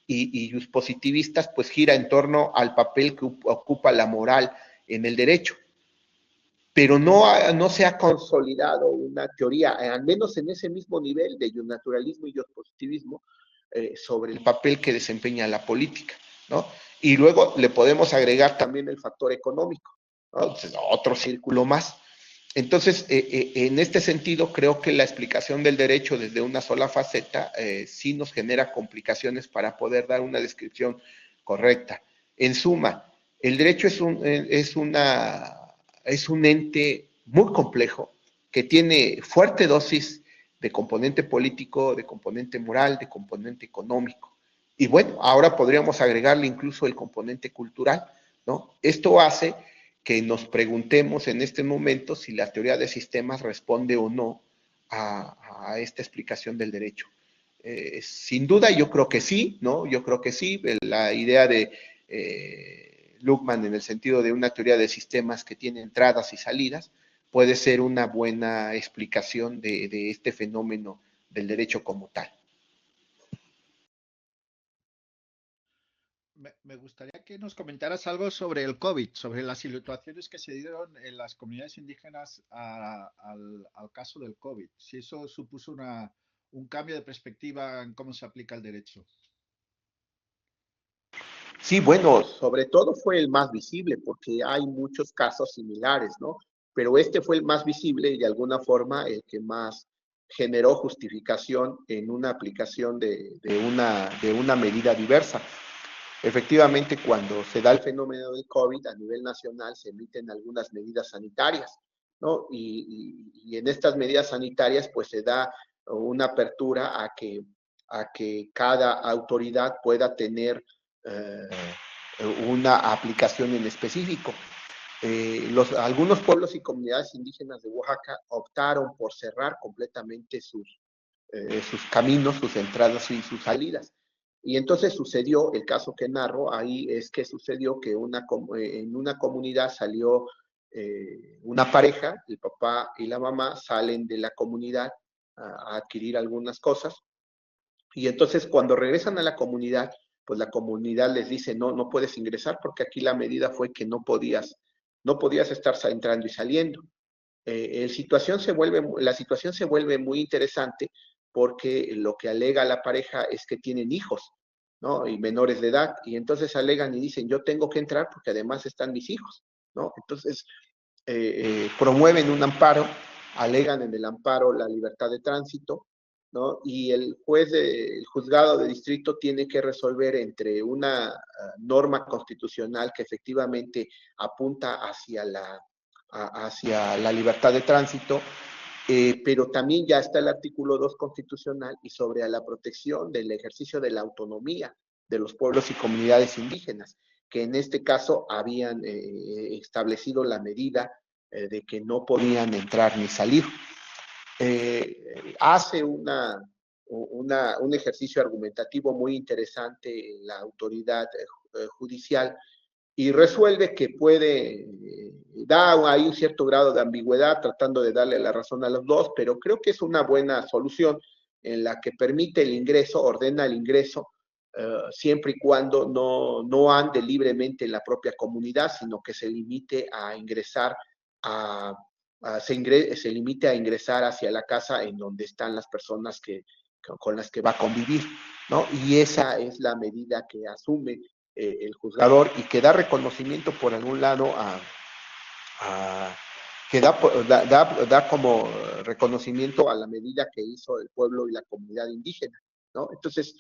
y positivistas, pues gira en torno al papel que ocupa la moral en el derecho. Pero no se ha consolidado una teoría, al menos en ese mismo nivel de naturalismo y positivismo, sobre el papel que desempeña la política, ¿no? Y luego le podemos agregar también el factor económico, ¿no? Entonces, otro círculo más. Entonces, en este sentido, creo que la explicación del derecho desde una sola faceta sí nos genera complicaciones para poder dar una descripción correcta. En suma, el derecho es un ente muy complejo que tiene fuerte dosis de componente político, de componente moral, de componente económico. Y bueno, ahora podríamos agregarle incluso el componente cultural, ¿no? Esto hace que nos preguntemos en este momento si la teoría de sistemas responde o no a esta explicación del derecho. Sin duda yo creo que sí, ¿no? Yo creo que sí. La idea de Luckmann en el sentido de una teoría de sistemas que tiene entradas y salidas puede ser una buena explicación de este fenómeno del derecho como tal. Me gustaría que nos comentaras algo sobre el COVID, sobre las situaciones que se dieron en las comunidades indígenas al caso del COVID. Si eso supuso un cambio de perspectiva en cómo se aplica el derecho. Sí, bueno, sobre todo fue el más visible porque hay muchos casos similares, ¿no? Pero este fue el más visible y de alguna forma el que más generó justificación en una aplicación de una medida diversa. Efectivamente, cuando se da el fenómeno del COVID a nivel nacional, se emiten algunas medidas sanitarias, ¿no? Y en estas medidas sanitarias, pues se da una apertura a que cada autoridad pueda tener eh, una aplicación en específico. Algunos pueblos y comunidades indígenas de Oaxaca optaron por cerrar completamente sus caminos, sus entradas y sus salidas. Y entonces sucedió, el caso que narro ahí es que sucedió que en una comunidad salió una pareja, el papá y la mamá salen de la comunidad a adquirir algunas cosas y entonces cuando regresan a la comunidad, pues la comunidad les dice, no, no puedes ingresar porque aquí la medida fue que no podías estar entrando y saliendo. La situación se vuelve muy interesante porque lo que alega la pareja es que tienen hijos, ¿no? Y menores de edad, y entonces alegan y dicen, yo tengo que entrar porque además están mis hijos, ¿no? Entonces promueven un amparo, alegan en el amparo la libertad de tránsito, ¿no? Y el juzgado de distrito tiene que resolver entre una norma constitucional que efectivamente apunta hacia la libertad de tránsito, pero también ya está el artículo 2 constitucional y sobre a la protección del ejercicio de la autonomía de los pueblos y comunidades indígenas, que en este caso habían establecido la medida de que no podían entrar ni salir. Hace un ejercicio argumentativo muy interesante la autoridad judicial y resuelve que da ahí un cierto grado de ambigüedad tratando de darle la razón a los dos, pero creo que es una buena solución en la que permite el ingreso, ordena el ingreso, siempre y cuando no ande libremente en la propia comunidad, sino que se limite a ingresar se limite a ingresar hacia la casa en donde están las personas con las que va a convivir, ¿no? Y esa es la medida que asume el juzgador y que da reconocimiento por algún lado que da como reconocimiento a la medida que hizo el pueblo y la comunidad indígena, ¿no? Entonces,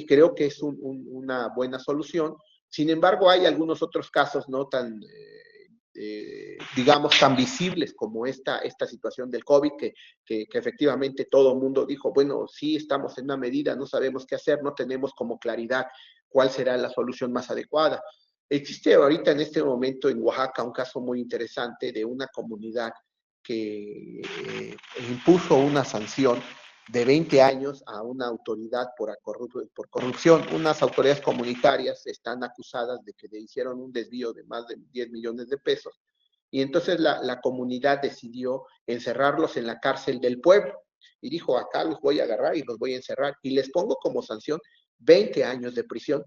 creo que es una buena solución Sin embargo, hay algunos otros casos no tan, digamos, tan visibles como esta situación del COVID, que efectivamente todo el mundo dijo, bueno, sí estamos en una medida, no sabemos qué hacer, no tenemos como claridad cuál será la solución más adecuada. Existe ahorita en este momento en Oaxaca un caso muy interesante de una comunidad que impuso una sanción de 20 años a una autoridad por corrupción. Unas autoridades comunitarias están acusadas de que le hicieron un desvío de más de 10 millones de pesos y entonces la comunidad decidió encerrarlos en la cárcel del pueblo y dijo, acá los voy a agarrar y los voy a encerrar y les pongo como sanción 20 años de prisión.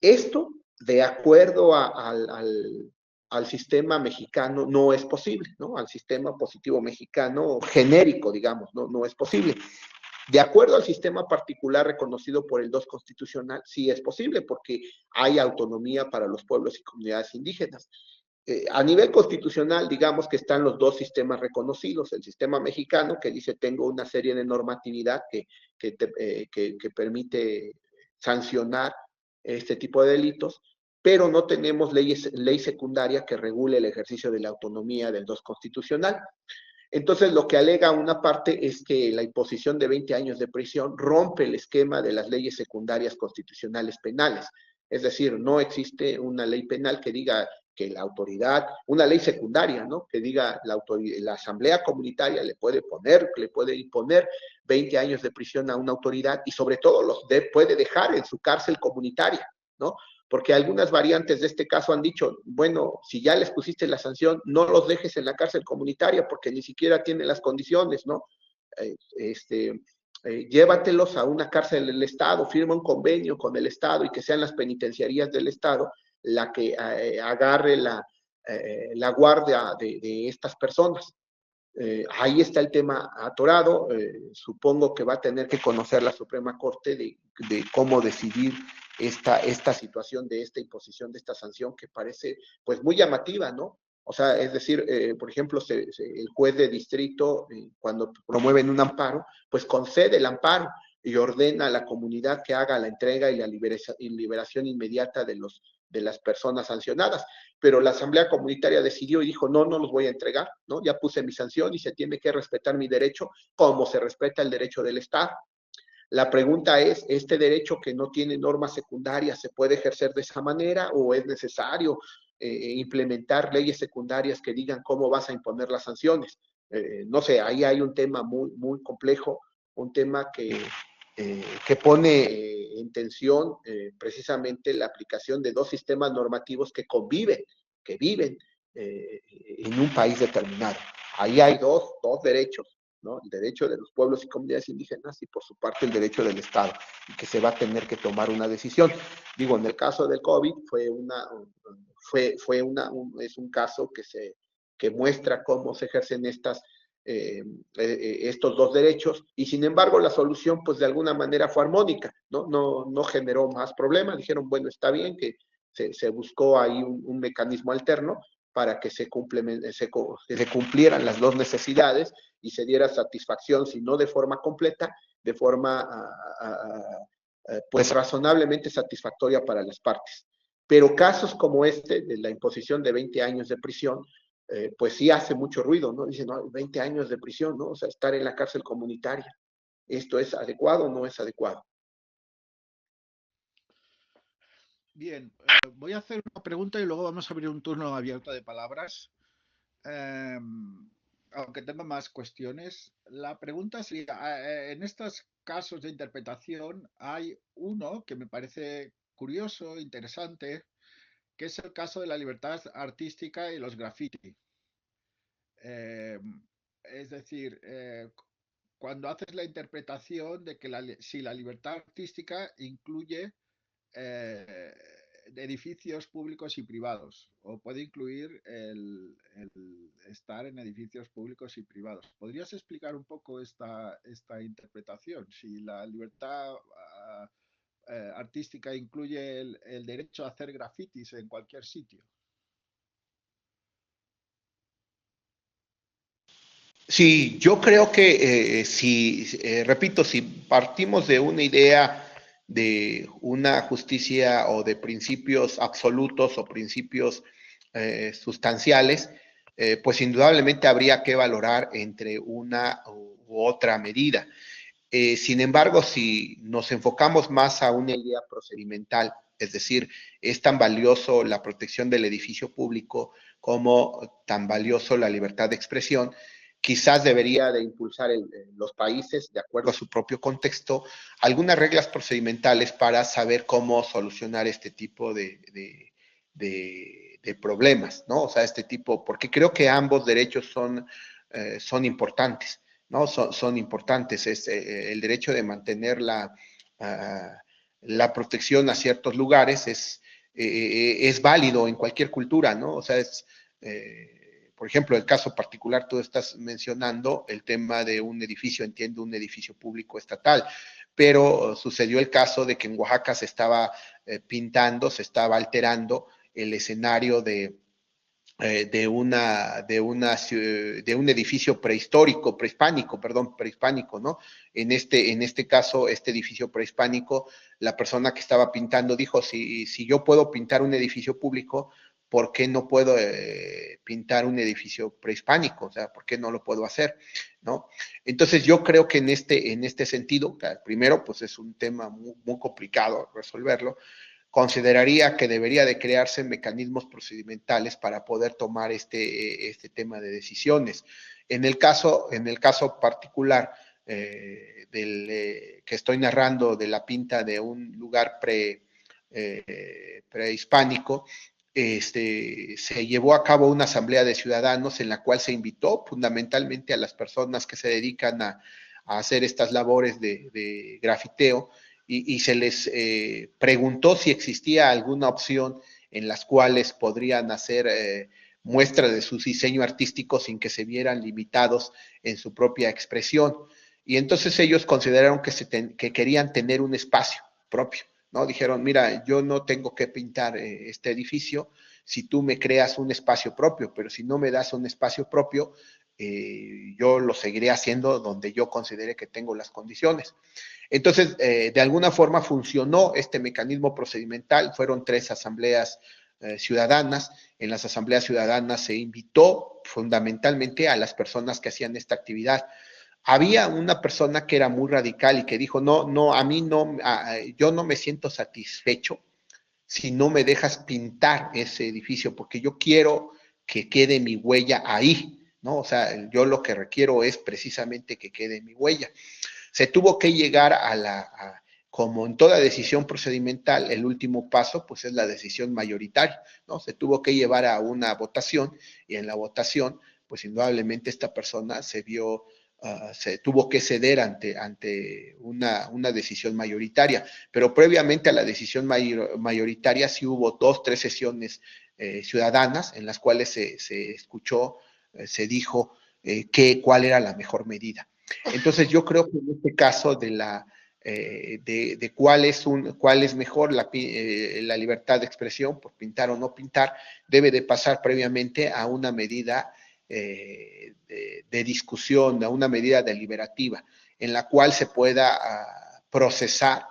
Esto, de acuerdo al sistema mexicano, no es posible, ¿no? Al sistema positivo mexicano genérico, digamos, no es posible. De acuerdo al sistema particular reconocido por el 2 constitucional, sí es posible porque hay autonomía para los pueblos y comunidades indígenas. A nivel constitucional, digamos que están los dos sistemas reconocidos, el sistema mexicano que dice tengo una serie de normatividad que permite sancionar este tipo de delitos, pero no tenemos ley secundaria que regule el ejercicio de la autonomía del 2 constitucional. Entonces, lo que alega una parte es que la imposición de 20 años de prisión rompe el esquema de las leyes secundarias constitucionales penales. Es decir, no existe una ley penal que diga que la autoridad, una ley secundaria, ¿no? Que diga la asamblea comunitaria le puede imponer 20 años de prisión a una autoridad y sobre todo puede dejar en su cárcel comunitaria, ¿no? Porque algunas variantes de este caso han dicho, bueno, si ya les pusiste la sanción, no los dejes en la cárcel comunitaria porque ni siquiera tienen las condiciones, ¿no? Llévatelos a una cárcel del Estado, firma un convenio con el Estado y que sean las penitenciarías del Estado la que agarre la guardia de estas personas. Ahí está el tema atorado. Supongo que va a tener que conocer la Suprema Corte de cómo decidir esta situación de esta imposición de esta sanción que parece pues muy llamativa, ¿no? O sea, es decir, por ejemplo, el juez de distrito, cuando promueven un amparo, pues concede el amparo y ordena a la comunidad que haga la entrega y la liberación inmediata de las personas sancionadas. Pero la Asamblea Comunitaria decidió y dijo, no los voy a entregar, ¿no? Ya puse mi sanción y se tiene que respetar mi derecho como se respeta el derecho del Estado. La pregunta es, ¿este derecho que no tiene normas secundarias se puede ejercer de esa manera o es necesario implementar leyes secundarias que digan cómo vas a imponer las sanciones? No sé, ahí hay un tema muy complejo, un tema que pone en tensión precisamente la aplicación de dos sistemas normativos que viven en un país determinado. Ahí hay dos derechos, ¿no? El derecho de los pueblos y comunidades indígenas y por su parte el derecho del Estado, y que se va a tener que tomar una decisión. Digo, en el caso del COVID es un caso que muestra cómo se ejercen estos dos derechos y sin embargo la solución pues de alguna manera fue armónica, no generó más problemas, dijeron bueno está bien que se buscó ahí un mecanismo alterno para que se cumplieran las dos necesidades y se diera satisfacción, si no de forma completa, de forma pues razonablemente satisfactoria para las partes. Pero casos como este, de la imposición de 20 años de prisión, pues sí hace mucho ruido, ¿no? Dicen, no, 20 años de prisión, ¿no? O sea, estar en la cárcel comunitaria. ¿Esto es adecuado o no es adecuado? Bien, voy a hacer una pregunta y luego vamos a abrir un turno abierto de palabras. Aunque tengo más cuestiones, la pregunta sería, en estos casos de interpretación hay uno que me parece curioso, interesante, que es el caso de la libertad artística y los graffiti. Eh, es decir, cuando haces la interpretación de que si la libertad artística incluye eh, de edificios públicos y privados, o puede incluir el estar en edificios públicos y privados. ¿Podrías explicar un poco esta interpretación? Si la libertad artística incluye el derecho a hacer grafitis en cualquier sitio. Sí, yo creo que repito, si partimos de una idea de una justicia o de principios absolutos o principios sustanciales, pues indudablemente habría que valorar entre una u otra medida. Sin embargo, si nos enfocamos más a una idea procedimental, es decir, es tan valioso la protección del edificio público como tan valioso la libertad de expresión, quizás debería de impulsar los países, de acuerdo a su propio contexto, algunas reglas procedimentales para saber cómo solucionar este tipo de problemas, ¿no? O sea, este tipo, porque creo que ambos derechos son importantes. ¿No? Son importantes. Es el derecho de mantener la protección a ciertos lugares es válido en cualquier cultura, ¿no? O sea, por ejemplo, el caso particular, tú estás mencionando el tema de un edificio, entiendo, un edificio público estatal, pero sucedió el caso de que en Oaxaca se estaba pintando, se estaba alterando el escenario de un edificio prehistórico, prehispánico, ¿no? En este caso, este edificio prehispánico, la persona que estaba pintando dijo, si yo puedo pintar un edificio público, ¿por qué no puedo pintar un edificio prehispánico? O sea, ¿por qué no lo puedo hacer? ¿No? Entonces yo creo que en este sentido, primero, pues es un tema muy complicado resolverlo, consideraría que debería de crearse mecanismos procedimentales para poder tomar este tema de decisiones. En el caso particular que estoy narrando de la pinta de un lugar prehispánico, se llevó a cabo una asamblea de ciudadanos en la cual se invitó fundamentalmente a las personas que se dedican a hacer estas labores de grafiteo y se les preguntó si existía alguna opción en las cuales podrían hacer muestra de su diseño artístico sin que se vieran limitados en su propia expresión. Y entonces ellos consideraron que querían tener un espacio propio, ¿no? Dijeron, mira, yo no tengo que pintar este edificio si tú me creas un espacio propio, pero si no me das un espacio propio, yo lo seguiré haciendo donde yo considere que tengo las condiciones. Entonces, de alguna forma funcionó este mecanismo procedimental, fueron 3 asambleas ciudadanas, en las asambleas ciudadanas se invitó fundamentalmente a las personas que hacían esta actividad. Había una persona que era muy radical y que dijo, no, no, a mí no, yo no me siento satisfecho si no me dejas pintar ese edificio, porque yo quiero que quede mi huella ahí, ¿no? O sea, yo lo que requiero es precisamente que quede mi huella. Se tuvo que llegar como en toda decisión procedimental, el último paso pues es la decisión mayoritaria, ¿no? Se tuvo que llevar a una votación y en la votación pues indudablemente esta persona se tuvo que ceder ante una decisión mayoritaria, pero previamente a la decisión mayoritaria sí hubo 2, 3 sesiones ciudadanas en las cuales se escuchó, se dijo cuál era la mejor medida. Entonces yo creo que en este caso de cuál es mejor la libertad de expresión, por pintar o no pintar, debe de pasar previamente a una medida de discusión, a una medida deliberativa, en la cual se pueda procesar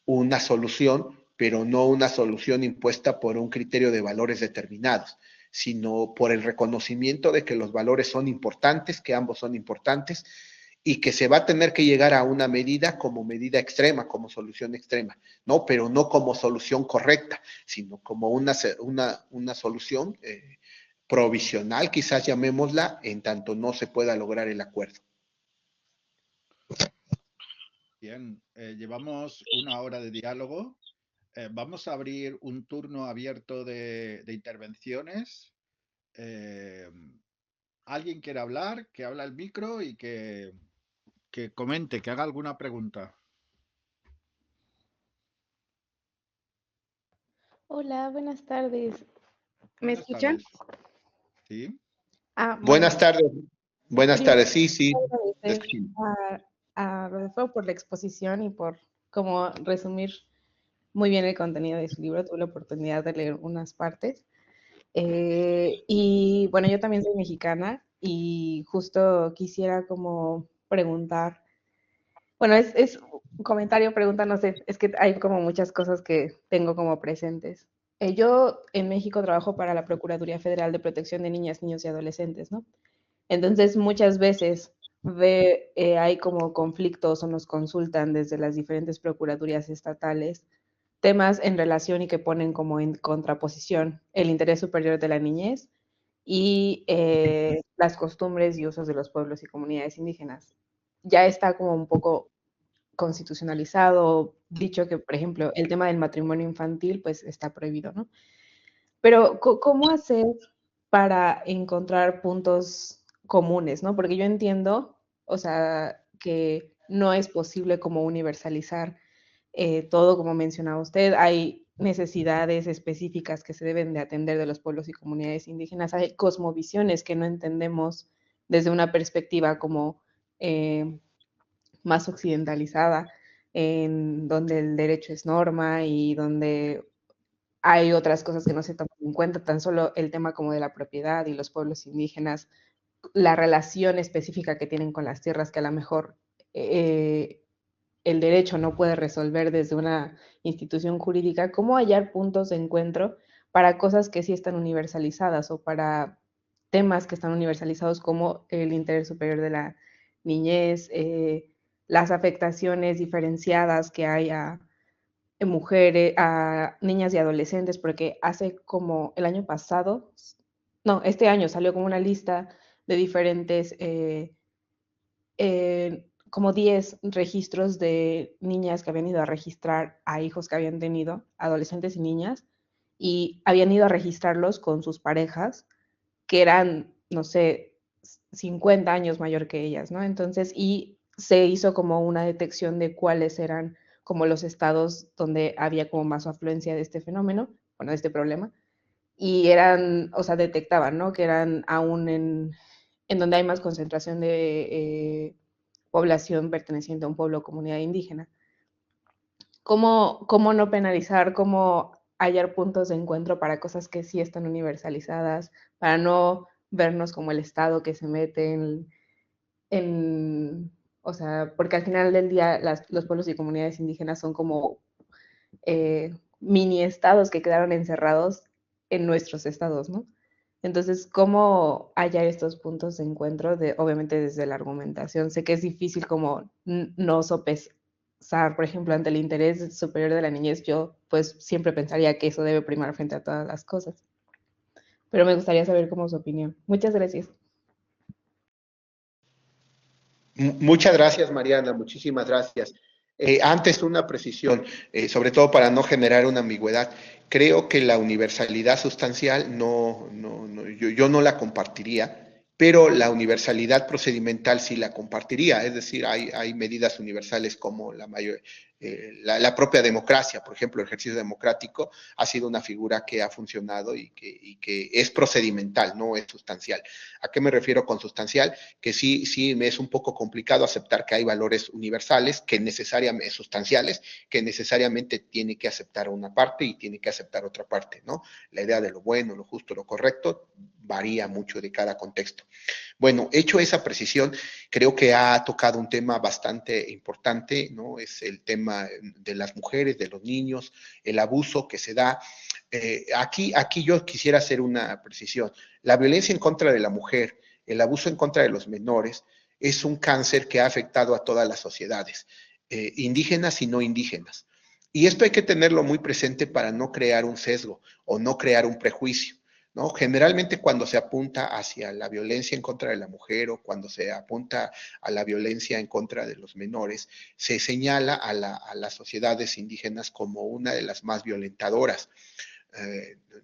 una solución, pero no una solución impuesta por un criterio de valores determinados, sino por el reconocimiento de que los valores son importantes, que ambos son importantes, y que se va a tener que llegar a una medida como medida extrema, como solución extrema, ¿no? Pero no como solución correcta, sino como una solución provisional, quizás llamémosla, en tanto no se pueda lograr el acuerdo. Bien, llevamos una hora de diálogo. Vamos a abrir un turno abierto de intervenciones. Eh, ¿Alguien quiere hablar? Que habla el micro y que comente, que haga alguna pregunta. Hola, buenas tardes. ¿Me Buenas escuchan? tardes. ¿Sí? Bueno, Buenas tardes. Buenas primero tardes. Sí, sí. quiero Te agradecer escucho. a Rodolfo por la exposición y por como resumir muy bien el contenido de su libro. Tuve la oportunidad de leer unas partes. Y bueno, yo también soy mexicana y justo quisiera como preguntar, bueno, comentario, pregunta, no sé, es que hay como muchas cosas que tengo como presentes. Yo en México trabajo para la Procuraduría Federal de Protección de Niñas, Niños y Adolescentes, ¿no? Entonces, muchas veces hay como conflictos o nos consultan desde las diferentes procuradurías estatales temas en relación y que ponen como en contraposición el interés superior de la niñez y las costumbres y usos de los pueblos y comunidades indígenas. Ya está como un poco constitucionalizado, dicho que, por ejemplo, el tema del matrimonio infantil, pues está prohibido, ¿no? Pero, ¿cómo hacer para encontrar puntos comunes, ¿no? Porque yo entiendo, o sea, que no es posible como universalizar todo, como mencionaba usted. Hay necesidades específicas que se deben de atender de los pueblos y comunidades indígenas. Hay cosmovisiones que no entendemos desde una perspectiva como eh, más occidentalizada, en donde el derecho es norma y donde hay otras cosas que no se toman en cuenta, tan solo el tema como de la propiedad y los pueblos indígenas, la relación específica que tienen con las tierras que a lo mejor eh, el derecho no puede resolver desde una institución jurídica, cómo hallar puntos de encuentro para cosas que sí están universalizadas o para temas que están universalizados como el interés superior de la niñez, las afectaciones diferenciadas que hay a mujeres, a niñas y adolescentes, porque hace como el año pasado, no, este año salió como una lista de diferentes, como 10 registros de niñas que habían ido a registrar a hijos que habían tenido, adolescentes y niñas, y habían ido a registrarlos con sus parejas, que eran, no sé, 50 años mayor que ellas, ¿no? Entonces, y se hizo como una detección de cuáles eran como los estados donde había como más afluencia de este fenómeno, bueno, de este problema, y eran, o sea, detectaban, ¿no? Que eran aún en donde hay más concentración de población perteneciente a un pueblo o comunidad indígena. ¿Cómo no penalizar, cómo hallar puntos de encuentro para cosas que sí están universalizadas, para no vernos como el Estado que se mete o sea, porque al final del día los pueblos y comunidades indígenas son como mini estados que quedaron encerrados en nuestros estados, ¿no? Entonces, ¿cómo hallar estos puntos de encuentro? Obviamente desde la argumentación. Sé que es difícil como no sopesar, por ejemplo, ante el interés superior de la niñez, yo pues siempre pensaría que eso debe primar frente a todas las cosas. Pero me gustaría saber cómo su opinión. Muchas gracias. Muchas gracias, Mariana, muchísimas gracias. Antes una precisión, sobre todo para no generar una ambigüedad. Creo que la universalidad sustancial yo no la compartiría, pero la universalidad procedimental sí la compartiría. Es decir, hay medidas universales como la propia democracia, por ejemplo, el ejercicio democrático ha sido una figura que ha funcionado y que es procedimental, no es sustancial. ¿A qué me refiero con sustancial? Que sí me es un poco complicado aceptar que hay valores universales, que necesariamente, sustanciales, que necesariamente tiene que aceptar una parte y tiene que aceptar otra parte, ¿no? La idea de lo bueno, lo justo, lo correcto varía mucho de cada contexto. Bueno, hecho esa precisión, creo que ha tocado un tema bastante importante, ¿no? Es el tema de las mujeres, de los niños, el abuso que se da. Aquí yo quisiera hacer una precisión. La violencia en contra de la mujer, el abuso en contra de los menores, es un cáncer que ha afectado a todas las sociedades, indígenas y no indígenas. Y esto hay que tenerlo muy presente para no crear un sesgo o no crear un prejuicio. ¿No? Generalmente cuando se apunta hacia la violencia en contra de la mujer o cuando se apunta a la violencia en contra de los menores, se señala a las sociedades indígenas como una de las más violentadoras.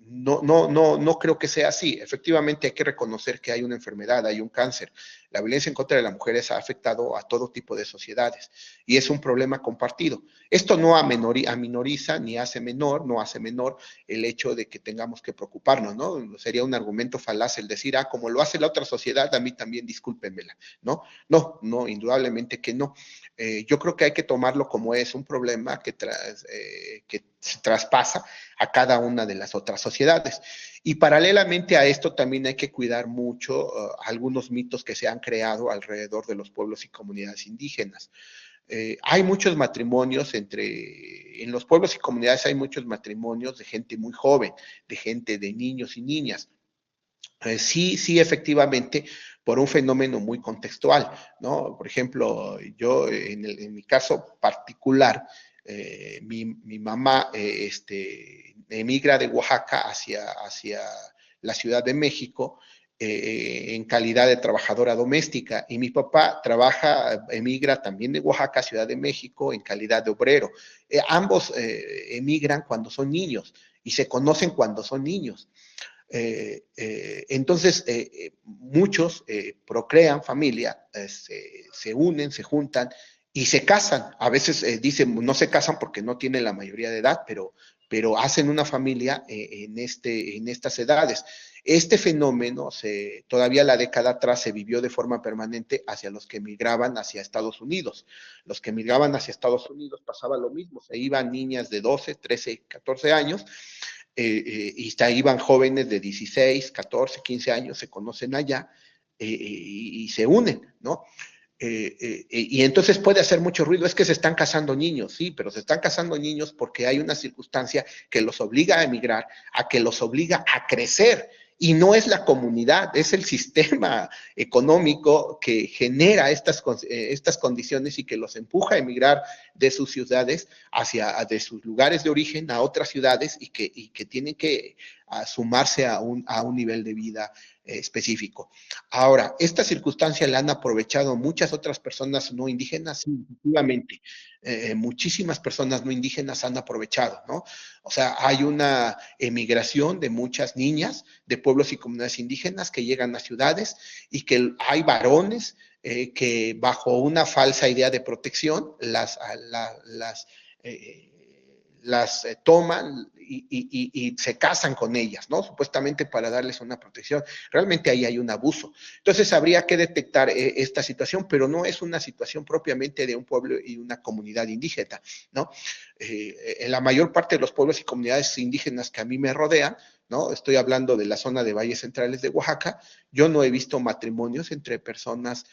No creo que sea así. Efectivamente hay que reconocer que hay una enfermedad, hay un cáncer. La violencia en contra de las mujeres ha afectado a todo tipo de sociedades y es un problema compartido. Esto no aminoriza ni hace menor, no hace menor el hecho de que tengamos que preocuparnos, ¿no? Sería un argumento falaz el decir, como lo hace la otra sociedad, a mí también discúlpenmela, ¿no? No, indudablemente que no. Yo creo que hay que tomarlo como es un problema que se traspasa a cada una de las otras sociedades. Y paralelamente a esto también hay que cuidar mucho algunos mitos que se han creado alrededor de los pueblos y comunidades indígenas. Hay muchos matrimonios en los pueblos y comunidades hay muchos matrimonios de gente muy joven, de gente, de niños y niñas. Sí, sí, efectivamente, por un fenómeno muy contextual, ¿no? Por ejemplo, yo en mi caso particular, mi mamá emigra de Oaxaca hacia la Ciudad de México en calidad de trabajadora doméstica y mi papá emigra también de Oaxaca a Ciudad de México en calidad de obrero. Ambos emigran cuando son niños y se conocen cuando son niños. Entonces, muchos procrean familia, se unen, se juntan y se casan. A veces dicen, no se casan porque no tienen la mayoría de edad, pero hacen una familia en estas edades. Este fenómeno, todavía la década atrás, se vivió de forma permanente hacia los que emigraban hacia Estados Unidos. Los que emigraban hacia Estados Unidos pasaba lo mismo, se iban niñas de 12, 13, 14 años y iban jóvenes de 16, 14, 15 años, se conocen allá y se unen, ¿no? Y entonces puede hacer mucho ruido, es que se están casando niños, sí, pero se están casando niños porque hay una circunstancia que los obliga a emigrar, a que los obliga a crecer, y no es la comunidad, es el sistema económico que genera estas condiciones y que los empuja a emigrar de sus ciudades de sus lugares de origen a otras ciudades y que tienen que sumarse a un nivel de vida específico. Ahora, esta circunstancia la han aprovechado muchas otras personas no indígenas, sí, efectivamente, muchísimas personas no indígenas han aprovechado, ¿no? O sea, hay una emigración de muchas niñas de pueblos y comunidades indígenas que llegan a ciudades y que hay varones que bajo una falsa idea de protección las toman y se casan con ellas, ¿no? Supuestamente para darles una protección. Realmente ahí hay un abuso. Entonces habría que detectar esta situación, pero no es una situación propiamente de un pueblo y una comunidad indígena, ¿no? En la mayor parte de los pueblos y comunidades indígenas que a mí me rodean, ¿no? Estoy hablando de la zona de valles centrales de Oaxaca, yo no he visto matrimonios entre personas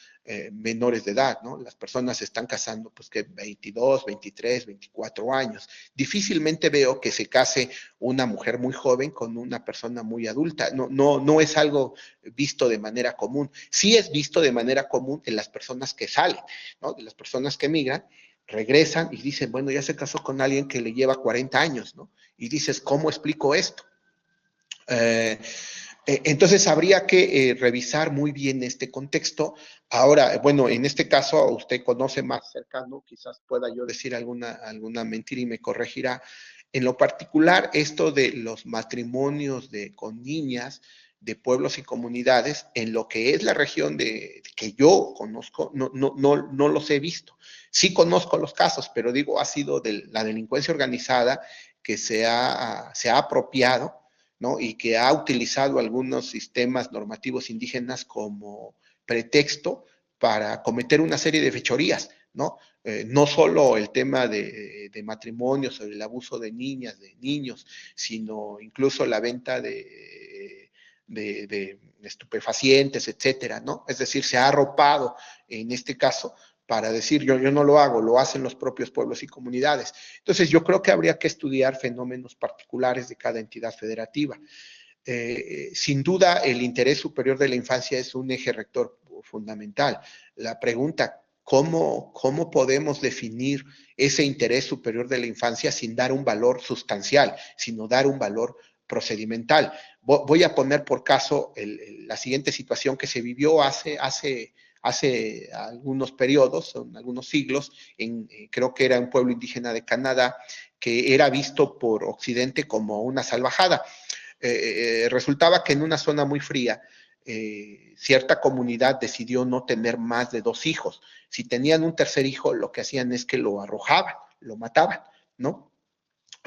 menores de edad, ¿no? Las personas se están casando pues que 22, 23, 24 años. Difícilmente veo que se case una mujer muy joven con una persona muy adulta. No es algo visto de manera común. Sí es visto de manera común en las personas que salen, ¿no? De las personas que emigran, regresan y dicen, bueno, ya se casó con alguien que le lleva 40 años, ¿no? Y dices, ¿cómo explico esto? Entonces habría que revisar muy bien este contexto. Ahora, bueno, en este caso usted conoce más cercano, quizás pueda yo decir alguna mentira y me corregirá. En lo particular, esto de los matrimonios con niñas de pueblos y comunidades, en lo que es la región que yo conozco, no los he visto. Sí conozco los casos, pero digo, ha sido de la delincuencia organizada que se ha apropiado, ¿no? Y que ha utilizado algunos sistemas normativos indígenas como pretexto para cometer una serie de fechorías, ¿no? No solo el tema de matrimonios o el abuso de niñas, de niños, sino incluso la venta de estupefacientes, etcétera, ¿no? Es decir, se ha arropado en este caso para decir yo no lo hago, lo hacen los propios pueblos y comunidades. Entonces yo creo que habría que estudiar fenómenos particulares de cada entidad federativa. Sin duda el interés superior de la infancia es un eje rector fundamental. La pregunta, ¿cómo podemos definir ese interés superior de la infancia sin dar un valor sustancial, sino dar un valor procedimental? Voy a poner por caso la siguiente situación que se vivió hace algunos periodos, algunos siglos, creo que era un pueblo indígena de Canadá, que era visto por Occidente como una salvajada. Resultaba que en una zona muy fría, cierta comunidad decidió no tener más de 2 hijos. Si tenían un tercer hijo, lo que hacían es que lo arrojaban, lo mataban, ¿no?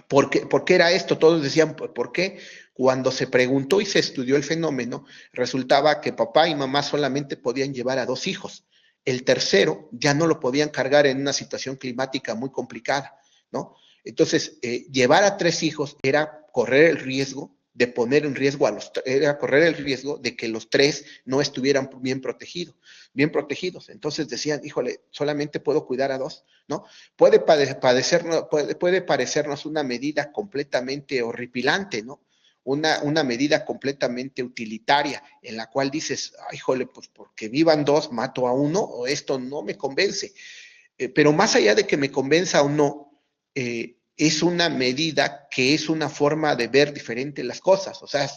¿Por qué era esto? Todos decían, ¿por qué? Cuando se preguntó y se estudió el fenómeno, resultaba que papá y mamá solamente podían llevar a 2 hijos. El tercero ya no lo podían cargar en una situación climática muy complicada, ¿no? Entonces, llevar a 3 hijos era correr el riesgo de poner en riesgo era correr el riesgo de que los tres no estuvieran bien protegidos. Entonces decían, híjole, solamente puedo cuidar a dos, ¿no? Puede parecernos una medida completamente horripilante, ¿no? Una medida completamente utilitaria, en la cual dices, ay, híjole, pues porque vivan dos, mato a uno, o esto no me convence. Pero más allá de que me convenza o no, es una medida que es una forma de ver diferente las cosas, o sea,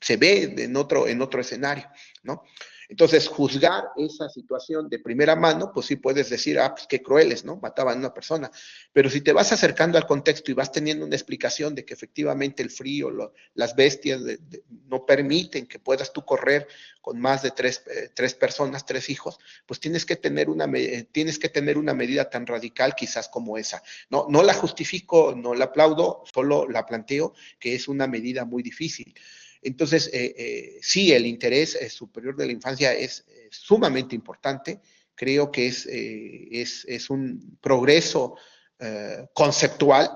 se ve en otro escenario, ¿no? Entonces, juzgar esa situación de primera mano, pues sí puedes decir, ah, pues qué crueles, ¿no? Mataban a una persona. Pero si te vas acercando al contexto y vas teniendo una explicación de que efectivamente el frío, las bestias no permiten que puedas tú correr con más de tres personas, tres hijos, pues tienes que tener una medida tan radical quizás como esa. No la justifico, no la aplaudo, solo la planteo que es una medida muy difícil. Entonces, sí, el interés superior de la infancia es sumamente importante. Creo que es un progreso conceptual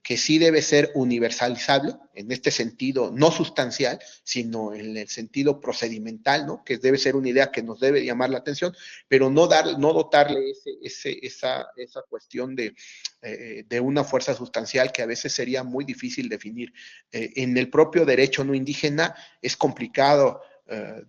que sí debe ser universalizable, en este sentido no sustancial, sino en el sentido procedimental, ¿no? Que debe ser una idea que nos debe llamar la atención, pero no dotarle esa cuestión de una fuerza sustancial que a veces sería muy difícil definir. En el propio derecho no indígena es complicado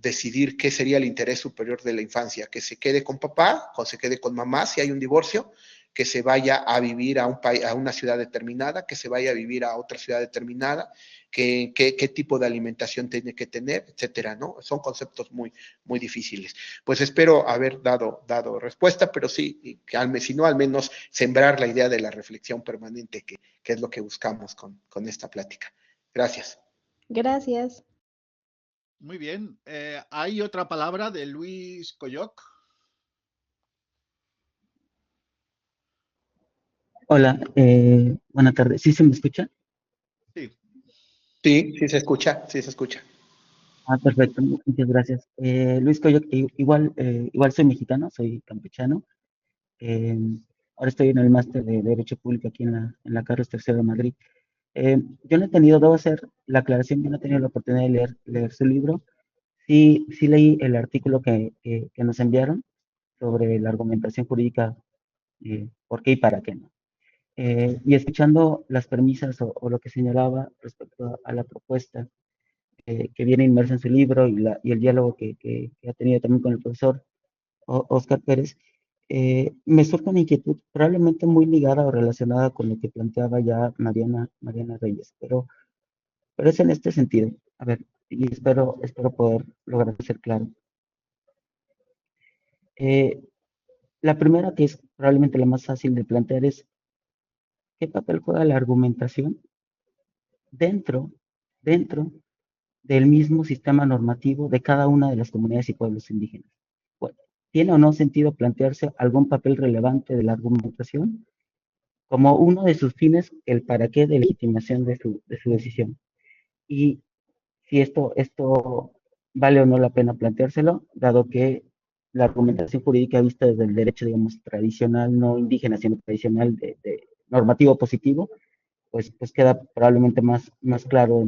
decidir qué sería el interés superior de la infancia, que se quede con papá, o se quede con mamá si hay un divorcio, que se vaya a vivir a una ciudad determinada, que se vaya a vivir a otra ciudad determinada, qué tipo de alimentación tiene que tener, etcétera, ¿no? Son conceptos muy difíciles. Pues espero haber dado respuesta, pero sí, si no, al menos sembrar la idea de la reflexión permanente, que es lo que buscamos con esta plática. Gracias. Gracias. Muy bien. ¿Hay otra palabra de Luis Coyoc? Hola, buenas tardes. ¿Sí se me escucha? Sí. Sí, sí se escucha, sí se escucha. Ah, perfecto, muchas gracias. Luis Coyoc, igual soy mexicano, soy campechano. Eh, Ahora estoy en el máster de Derecho Público aquí en la Carlos III de Madrid. Yo no he tenido, debo hacer la aclaración, yo no he tenido la oportunidad de leer su libro. Sí, sí leí el artículo que nos enviaron sobre la argumentación jurídica, por qué y para qué, ¿no? Y escuchando las premisas o lo que señalaba respecto a la propuesta que viene inmersa en su libro y el diálogo que ha tenido también con el profesor Oscar Pérez, me surge una inquietud probablemente muy ligada o relacionada con lo que planteaba ya Mariana Reyes, pero es en este sentido. A ver, y espero poder lograr ser claro. Eh, la primera, que es probablemente la más fácil de plantear, es ¿qué papel juega la argumentación dentro, dentro del mismo sistema normativo de cada una de las comunidades y pueblos indígenas? Bueno, ¿tiene o no sentido plantearse algún papel relevante de la argumentación como uno de sus fines, el para qué de legitimación de su decisión? Y si esto vale o no la pena planteárselo, dado que la argumentación jurídica vista desde el derecho, digamos, tradicional, no indígena, sino tradicional de normativo positivo, pues queda probablemente más claro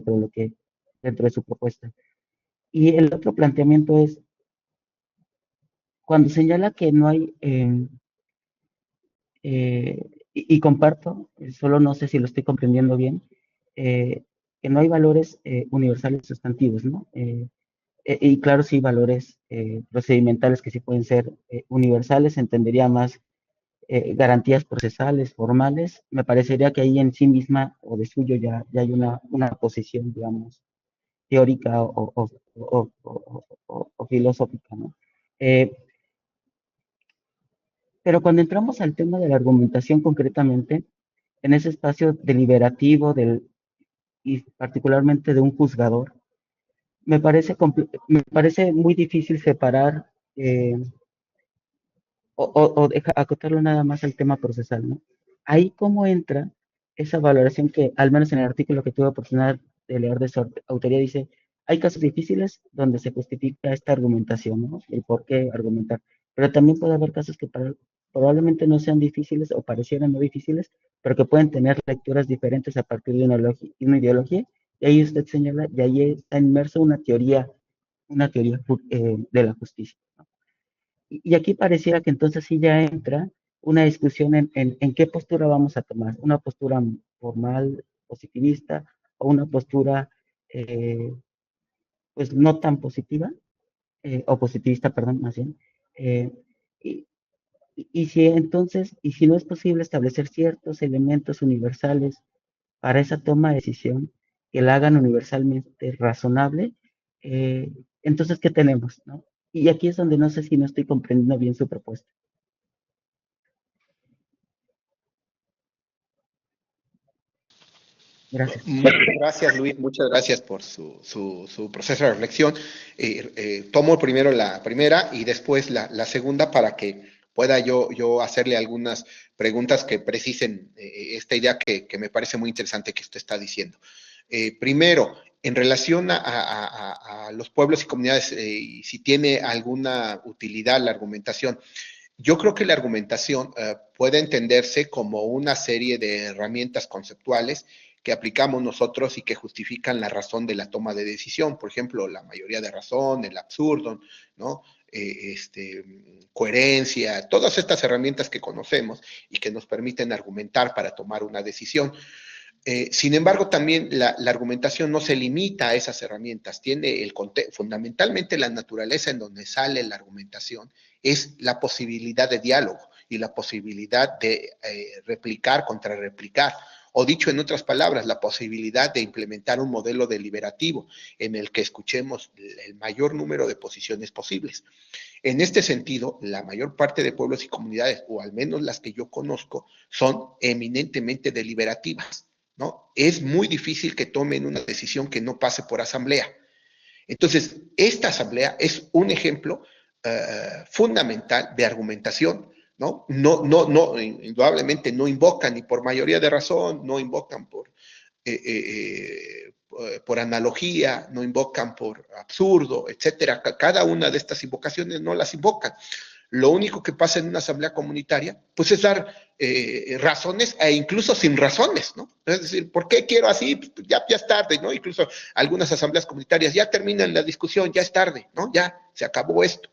dentro de su propuesta. Y el otro planteamiento es, cuando señala que no hay, y comparto, solo no sé si lo estoy comprendiendo bien, que no hay valores universales sustantivos, ¿no? Y claro, sí, valores procedimentales que sí pueden ser universales, entendería más garantías procesales, formales. Me parecería que ahí en sí misma o de suyo ya hay una posición, digamos, teórica o filosófica, ¿no? Eh, pero cuando entramos al tema de la argumentación concretamente, en ese espacio deliberativo y particularmente de un juzgador, me parece muy difícil separar acotarlo nada más al tema procesal, ¿no? Ahí cómo entra esa valoración que, al menos en el artículo que tuve oportunidad de leer de su autoría, dice, hay casos difíciles donde se justifica esta argumentación, ¿no? El por qué argumentar. Pero también puede haber casos que probablemente no sean difíciles o parecieran no difíciles, pero que pueden tener lecturas diferentes a partir de una ideología. Y ahí usted señala, y ahí está inmerso una teoría de la justicia. Y aquí pareciera que entonces sí ya entra una discusión en qué postura vamos a tomar, una postura formal, positivista, o una postura pues no tan positiva, o positivista, perdón, más bien. Eh, y, y si entonces, y si no es posible establecer ciertos elementos universales para esa toma de decisión que la hagan universalmente razonable, eh, entonces, ¿qué tenemos? ¿No? Y aquí es donde no sé si no estoy comprendiendo bien su propuesta. Gracias. Muchas gracias, Luis. Muchas gracias por su proceso de reflexión. Tomo primero la primera y después la segunda para que pueda yo hacerle algunas preguntas que precisen esta idea que me parece muy interesante que usted está diciendo. Primero, en relación a los pueblos y comunidades, y si tiene alguna utilidad la argumentación, yo creo que la argumentación puede entenderse como una serie de herramientas conceptuales que aplicamos nosotros y que justifican la razón de la toma de decisión. Por ejemplo, la mayoría de razón, el absurdo, ¿no? Coherencia, todas estas herramientas que conocemos y que nos permiten argumentar para tomar una decisión. Sin embargo, también la argumentación no se limita a esas herramientas, tiene fundamentalmente la naturaleza en donde sale la argumentación, es la posibilidad de diálogo y la posibilidad de replicar, contrarreplicar, o dicho en otras palabras, la posibilidad de implementar un modelo deliberativo en el que escuchemos el mayor número de posiciones posibles. En este sentido, la mayor parte de pueblos y comunidades, o al menos las que yo conozco, son eminentemente deliberativas, ¿no? Es muy difícil que tomen una decisión que no pase por asamblea. Entonces, esta asamblea es un ejemplo fundamental de argumentación, ¿no? Indudablemente no invocan ni por mayoría de razón, no invocan por analogía, no invocan por absurdo, etcétera. Cada una de estas invocaciones no las invocan. Lo único que pasa en una asamblea comunitaria, pues es dar razones e incluso sin razones, ¿no? Es decir, ¿por qué quiero así? Pues ya es tarde, ¿no? Incluso algunas asambleas comunitarias ya terminan la discusión, ya es tarde, ¿no? Ya se acabó esto.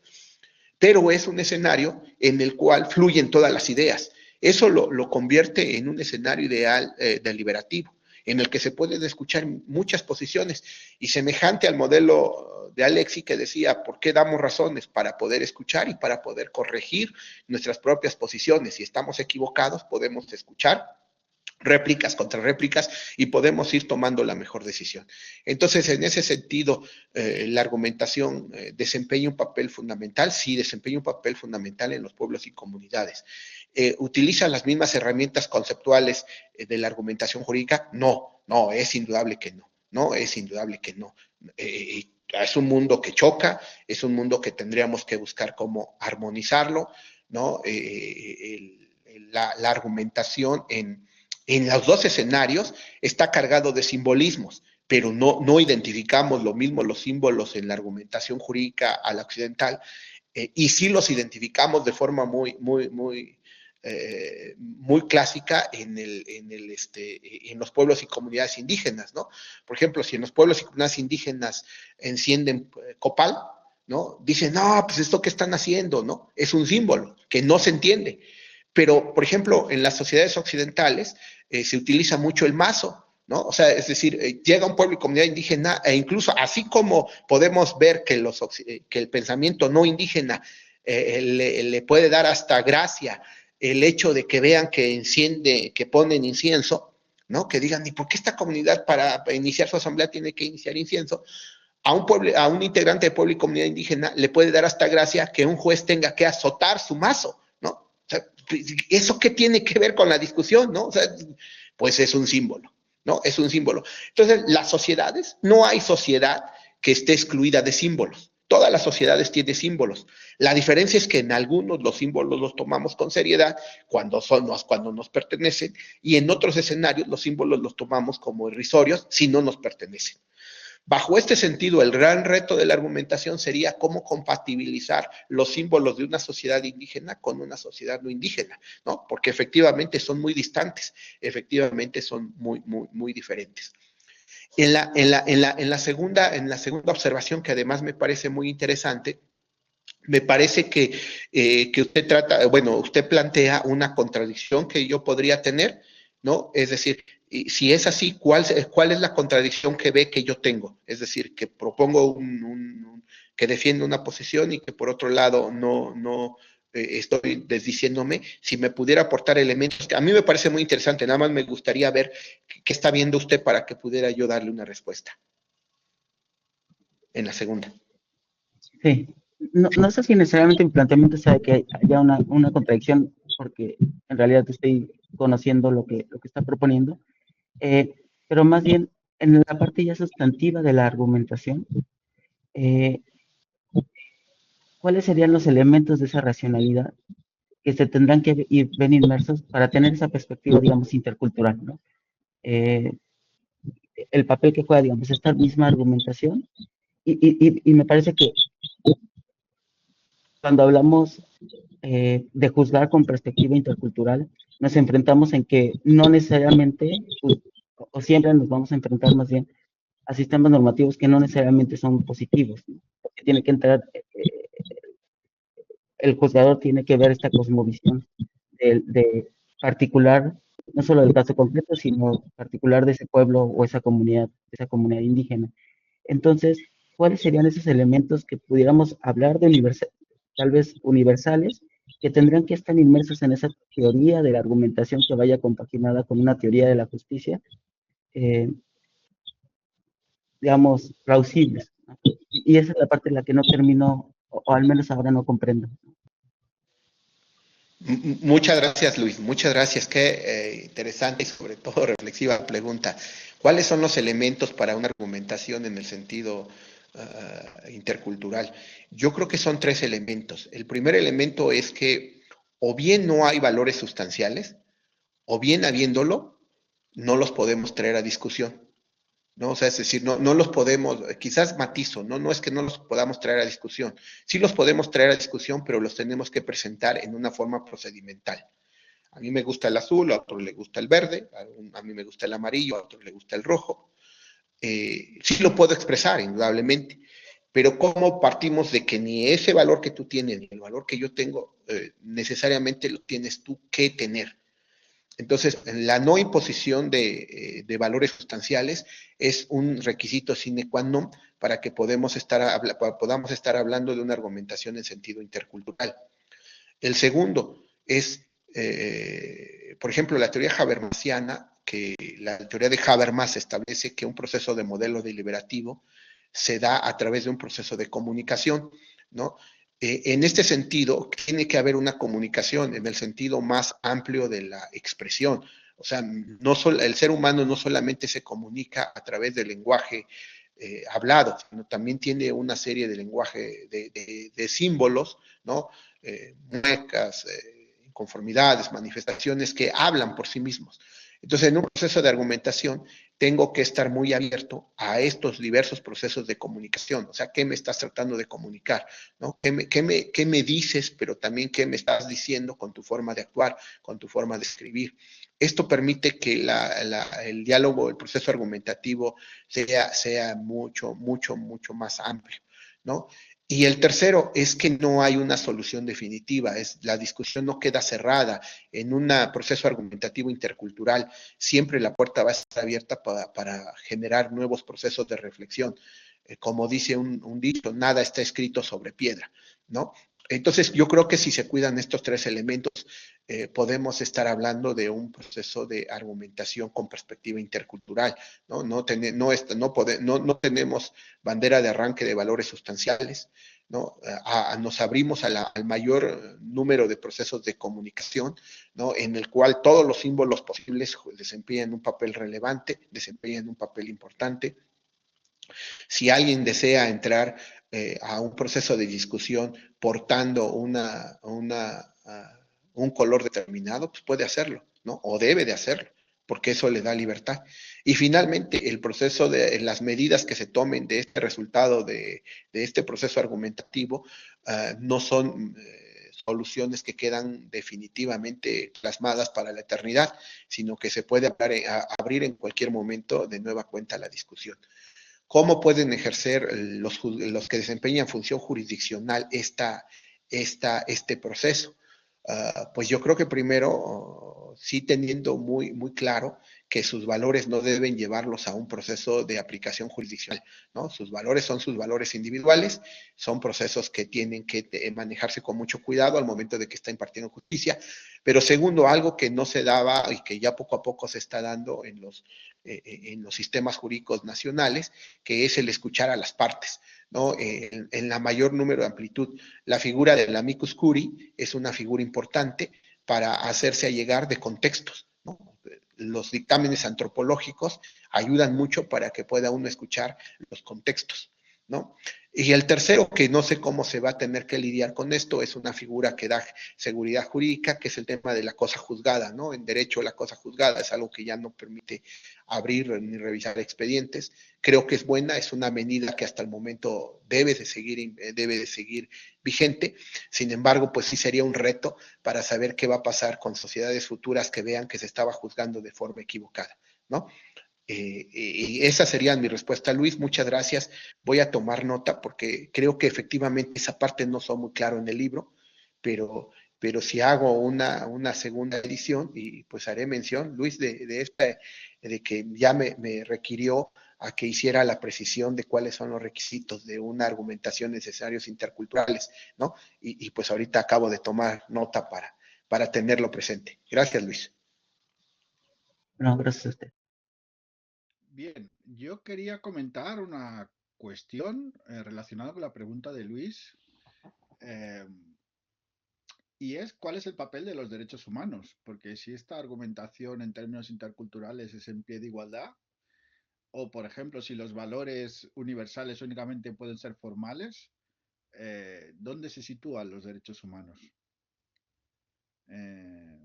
Pero es un escenario en el cual fluyen todas las ideas. Eso lo convierte en un escenario ideal deliberativo, en el que se pueden escuchar muchas posiciones y semejante al modelo de Alexi que decía, ¿por qué damos razones? Para poder escuchar y para poder corregir nuestras propias posiciones. Si estamos equivocados, podemos escuchar réplicas contra réplicas y podemos ir tomando la mejor decisión. Entonces, en ese sentido, la argumentación desempeña un papel fundamental, sí, desempeña un papel fundamental en los pueblos y comunidades. ¿Utiliza las mismas herramientas conceptuales de la argumentación jurídica? No, es indudable que no, es indudable que no. Es un mundo que choca, es un mundo que tendríamos que buscar cómo armonizarlo, ¿no? La argumentación en los dos escenarios está cargado de simbolismos, pero no identificamos lo mismo los símbolos en la argumentación jurídica a la occidental, y sí los identificamos de forma muy clásica en los pueblos y comunidades indígenas, ¿no? Por ejemplo, si en los pueblos y comunidades indígenas encienden copal, ¿no? Dicen, no, pues esto que están haciendo, ¿no? Es un símbolo que no se entiende. Pero, por ejemplo, en las sociedades occidentales se utiliza mucho el mazo, ¿no? O sea, es decir, llega un pueblo y comunidad indígena e incluso así como podemos ver que el pensamiento no indígena le puede dar hasta gracia el hecho de que vean que ponen incienso, ¿no? Que digan, ¿y por qué esta comunidad para iniciar su asamblea tiene que iniciar incienso? A un integrante de pueblo y comunidad indígena le puede dar hasta gracia que un juez tenga que azotar su mazo, ¿no? O sea, ¿eso qué tiene que ver con la discusión, no? O sea, pues es un símbolo, ¿no? Es un símbolo. Entonces, las sociedades, no hay sociedad que esté excluida de símbolos. Todas las sociedades tienen símbolos. La diferencia es que en algunos los símbolos los tomamos con seriedad cuando nos pertenecen, y en otros escenarios los símbolos los tomamos como irrisorios si no nos pertenecen. Bajo este sentido, el gran reto de la argumentación sería cómo compatibilizar los símbolos de una sociedad indígena con una sociedad no indígena, ¿no? Porque efectivamente son muy distantes, efectivamente son muy diferentes. En la segunda observación, que además me parece muy interesante, me parece que usted trata, bueno, usted plantea una contradicción que yo podría tener, ¿no? Es decir, si es así, ¿cuál es la contradicción que ve que yo tengo? Es decir, que propongo que defiendo una posición y que por otro lado no estoy desdiciéndome. Si me pudiera aportar elementos, que a mí me parece muy interesante, nada más me gustaría ver qué está viendo usted para que pudiera yo darle una respuesta en la segunda. Sí, no sé si necesariamente mi planteamiento sea de que haya una contradicción, porque en realidad estoy conociendo lo que está proponiendo, eh, pero más bien en la parte ya sustantiva de la argumentación, eh, ¿cuáles serían los elementos de esa racionalidad que se tendrán que ir, ven inmersos para tener esa perspectiva, digamos, intercultural, ¿no? Eh, el papel que juega, digamos, esta misma argumentación, y me parece que cuando hablamos de juzgar con perspectiva intercultural, nos enfrentamos en que no necesariamente, o siempre nos vamos a enfrentar más bien a sistemas normativos que no necesariamente son positivos, ¿no? Porque tiene que entrar, el juzgador tiene que ver esta cosmovisión de particular, no solo del caso concreto, sino particular de ese pueblo o esa comunidad indígena. Entonces, ¿cuáles serían esos elementos que pudiéramos hablar de tal vez universales, que tendrían que estar inmersos en esa teoría de la argumentación que vaya compaginada con una teoría de la justicia, eh, digamos, plausibles, ¿no? Y esa es la parte en la que no termino, o al menos ahora no comprendo. Muchas gracias, Luis. Muchas gracias. Qué interesante y sobre todo reflexiva pregunta. ¿Cuáles son los elementos para una argumentación en el sentido intercultural? Yo creo que son tres elementos. El primer elemento es que o bien no hay valores sustanciales, o bien habiéndolo, no los podemos traer a discusión. ¿No? O sea, es decir, no los podemos, quizás matizo, no es que no los podamos traer a discusión, sí los podemos traer a discusión, pero los tenemos que presentar en una forma procedimental. A mí me gusta el azul, a otro le gusta el verde, a mí me gusta el amarillo, a otro le gusta el rojo. Sí lo puedo expresar, indudablemente, pero ¿cómo partimos de que ni ese valor que tú tienes, ni el valor que yo tengo, necesariamente lo tienes tú que tener? Entonces, la no imposición de valores sustanciales es un requisito sine qua non para que podamos estar hablando de una argumentación en sentido intercultural. El segundo es, por ejemplo, la teoría habermasiana, que la teoría de Habermas establece que un proceso de modelo deliberativo se da a través de un proceso de comunicación, ¿no? En este sentido, tiene que haber una comunicación en el sentido más amplio de la expresión. O sea, el ser humano no solamente se comunica a través del lenguaje hablado, sino también tiene una serie de lenguaje de símbolos, ¿no? Muecas, inconformidades, manifestaciones que hablan por sí mismos. Entonces, en un proceso de argumentación, tengo que estar muy abierto a estos diversos procesos de comunicación. O sea, ¿qué me estás tratando de comunicar? ¿No? ¿Qué me dices, pero también qué me estás diciendo con tu forma de actuar, con tu forma de escribir? Esto permite que el diálogo, el proceso argumentativo sea mucho más amplio, ¿no? Y el tercero es que no hay una solución definitiva, la discusión no queda cerrada en un proceso argumentativo intercultural, siempre la puerta va a estar abierta para generar nuevos procesos de reflexión. Como dice un dicho, nada está escrito sobre piedra, ¿no? Entonces, yo creo que si se cuidan estos tres elementos, podemos estar hablando de un proceso de argumentación con perspectiva intercultural, ¿no? No tenemos bandera de arranque de valores sustanciales, ¿no? Nos abrimos al mayor número de procesos de comunicación, ¿no? En el cual todos los símbolos posibles desempeñan un papel relevante, desempeñan un papel importante. Si alguien desea entrar a un proceso de discusión portando un color determinado, pues puede hacerlo, ¿no? O debe de hacerlo, porque eso le da libertad. Y finalmente, el proceso de las medidas que se tomen de este resultado, de este proceso argumentativo, no son soluciones que quedan definitivamente plasmadas para la eternidad, sino que se puede abrir en cualquier momento de nueva cuenta la discusión. ¿Cómo pueden ejercer los que desempeñan función jurisdiccional este proceso? Pues yo creo que primero, sí teniendo muy claro que sus valores no deben llevarlos a un proceso de aplicación jurisdiccional, ¿no? Sus valores son sus valores individuales, son procesos que tienen que manejarse con mucho cuidado al momento de que está impartiendo justicia, pero segundo, algo que no se daba y que ya poco a poco se está dando en los sistemas jurídicos nacionales, que es el escuchar a las partes, ¿no? En la mayor número de amplitud. La figura del amicus curiae es una figura importante para hacerse allegar de contextos, ¿no? Los dictámenes antropológicos ayudan mucho para que pueda uno escuchar los contextos, ¿no? Y el tercero, que no sé cómo se va a tener que lidiar con esto, es una figura que da seguridad jurídica, que es el tema de la cosa juzgada, ¿no? En derecho, la cosa juzgada es algo que ya no permite abrir ni revisar expedientes. Creo que es buena, es una medida que hasta el momento debe de seguir vigente. Sin embargo, pues sí sería un reto para saber qué va a pasar con sociedades futuras que vean que se estaba juzgando de forma equivocada, ¿no? Y esa sería mi respuesta, Luis. Muchas gracias. Voy a tomar nota porque creo que efectivamente esa parte no son muy claro en el libro, pero, pero si hago una segunda edición, y pues haré mención, Luis, de que ya me requirió a que hiciera la precisión de cuáles son los requisitos de una argumentación necesarios interculturales, ¿no? Y pues ahorita acabo de tomar nota para tenerlo presente. Gracias, Luis. No, gracias a usted. Bien, yo quería comentar una cuestión relacionada con la pregunta de Luis, eh, y es cuál es el papel de los derechos humanos, porque si esta argumentación en términos interculturales es en pie de igualdad, o por ejemplo, si los valores universales únicamente pueden ser formales, ¿dónde se sitúan los derechos humanos? Eh,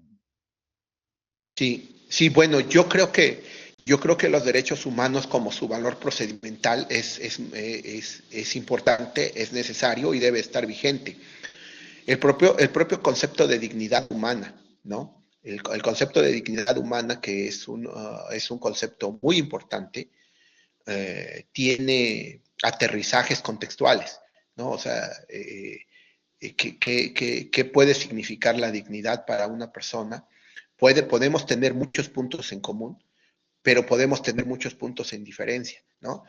Sí, bueno, yo creo que los derechos humanos como su valor procedimental es importante, es necesario y debe estar vigente. El propio concepto de dignidad humana, ¿no? El concepto de dignidad humana, que es un concepto muy importante, tiene aterrizajes contextuales, ¿no? O sea, ¿qué puede significar la dignidad para una persona? Podemos tener muchos puntos en común, pero podemos tener muchos puntos en diferencia, ¿no?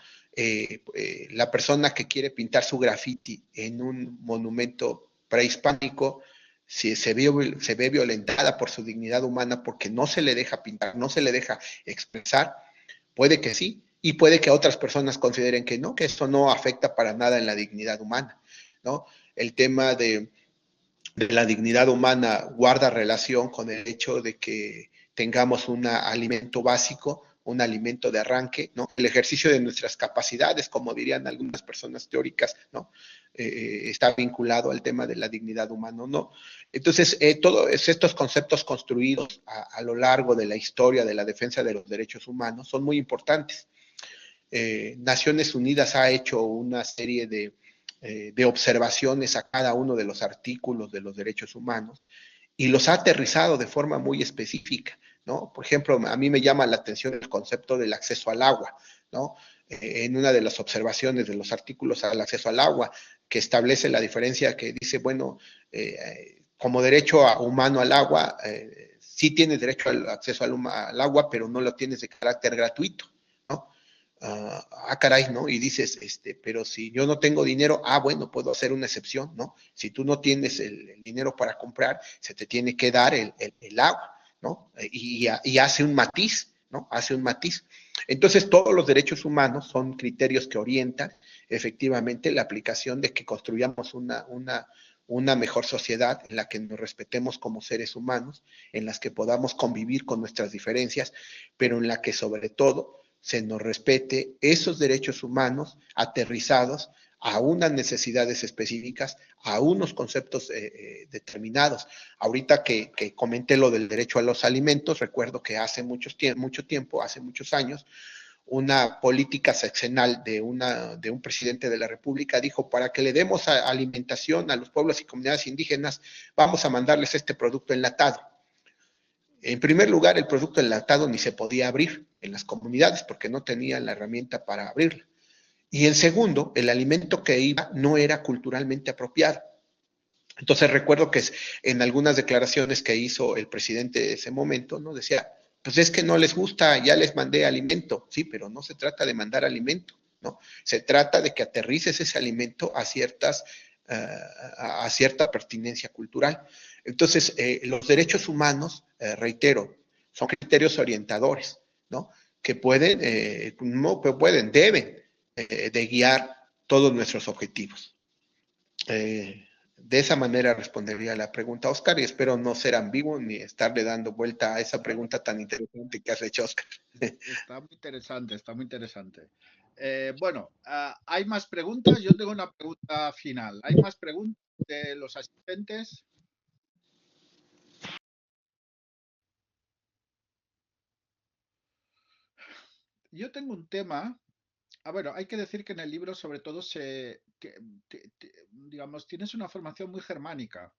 La persona que quiere pintar su graffiti en un monumento prehispánico, si se ve violentada por su dignidad humana porque no se le deja pintar, no se le deja expresar, puede que sí, y puede que otras personas consideren que no, que esto no afecta para nada en la dignidad humana, ¿no? El tema de la dignidad humana guarda relación con el hecho de que tengamos un alimento básico, un alimento de arranque, ¿no? El ejercicio de nuestras capacidades, como dirían algunas personas teóricas, ¿no? Está vinculado al tema de la dignidad humana, ¿no? Entonces, todos estos conceptos construidos lo largo de la historia de la defensa de los derechos humanos son muy importantes. Naciones Unidas ha hecho una serie de observaciones a cada uno de los artículos de los derechos humanos y los ha aterrizado de forma muy específica, ¿no? Por ejemplo, a mí me llama la atención el concepto del acceso al agua, ¿no? En una de las observaciones de los artículos al acceso al agua, que establece la diferencia que dice, bueno, como derecho humano al agua, sí tienes derecho al acceso al agua, pero no lo tienes de carácter gratuito, ¿no? Caray, ¿no? Y dices, pero si yo no tengo dinero, bueno, puedo hacer una excepción, ¿no? Si tú no tienes el dinero para comprar, se te tiene que dar el agua, ¿no? Y hace un matiz, ¿no? Hace un matiz. Entonces, todos los derechos humanos son criterios que orientan efectivamente la aplicación de que construyamos una mejor sociedad en la que nos respetemos como seres humanos, en las que podamos convivir con nuestras diferencias, pero en la que sobre todo se nos respete esos derechos humanos aterrizados a unas necesidades específicas, a unos conceptos determinados. Ahorita que comenté lo del derecho a los alimentos, recuerdo que hace mucho tiempo, hace muchos años, una política sexenal de un presidente de la República dijo, para que le demos alimentación a los pueblos y comunidades indígenas, vamos a mandarles este producto enlatado. En primer lugar, el producto enlatado ni se podía abrir en las comunidades porque no tenían la herramienta para abrirla. Y en segundo, el alimento que iba no era culturalmente apropiado. Entonces recuerdo que en algunas declaraciones que hizo el presidente de ese momento, ¿no? Decía, pues es que no les gusta, ya les mandé alimento. Sí, pero no se trata de mandar alimento, ¿no? Se trata de que aterrices ese alimento a cierta pertinencia cultural. Entonces, los derechos humanos, reitero, son criterios orientadores, ¿no? Que deben de guiar todos nuestros objetivos. De esa manera respondería a la pregunta, Oscar, y espero no ser ambiguo ni estarle dando vuelta a esa pregunta tan interesante que has hecho, Oscar. Está muy interesante, está muy interesante. Bueno, ¿hay más preguntas? Yo tengo una pregunta final. ¿Hay más preguntas de los asistentes? Yo tengo un tema. Bueno, hay que decir que en el libro sobre todo digamos, tienes una formación muy germánica.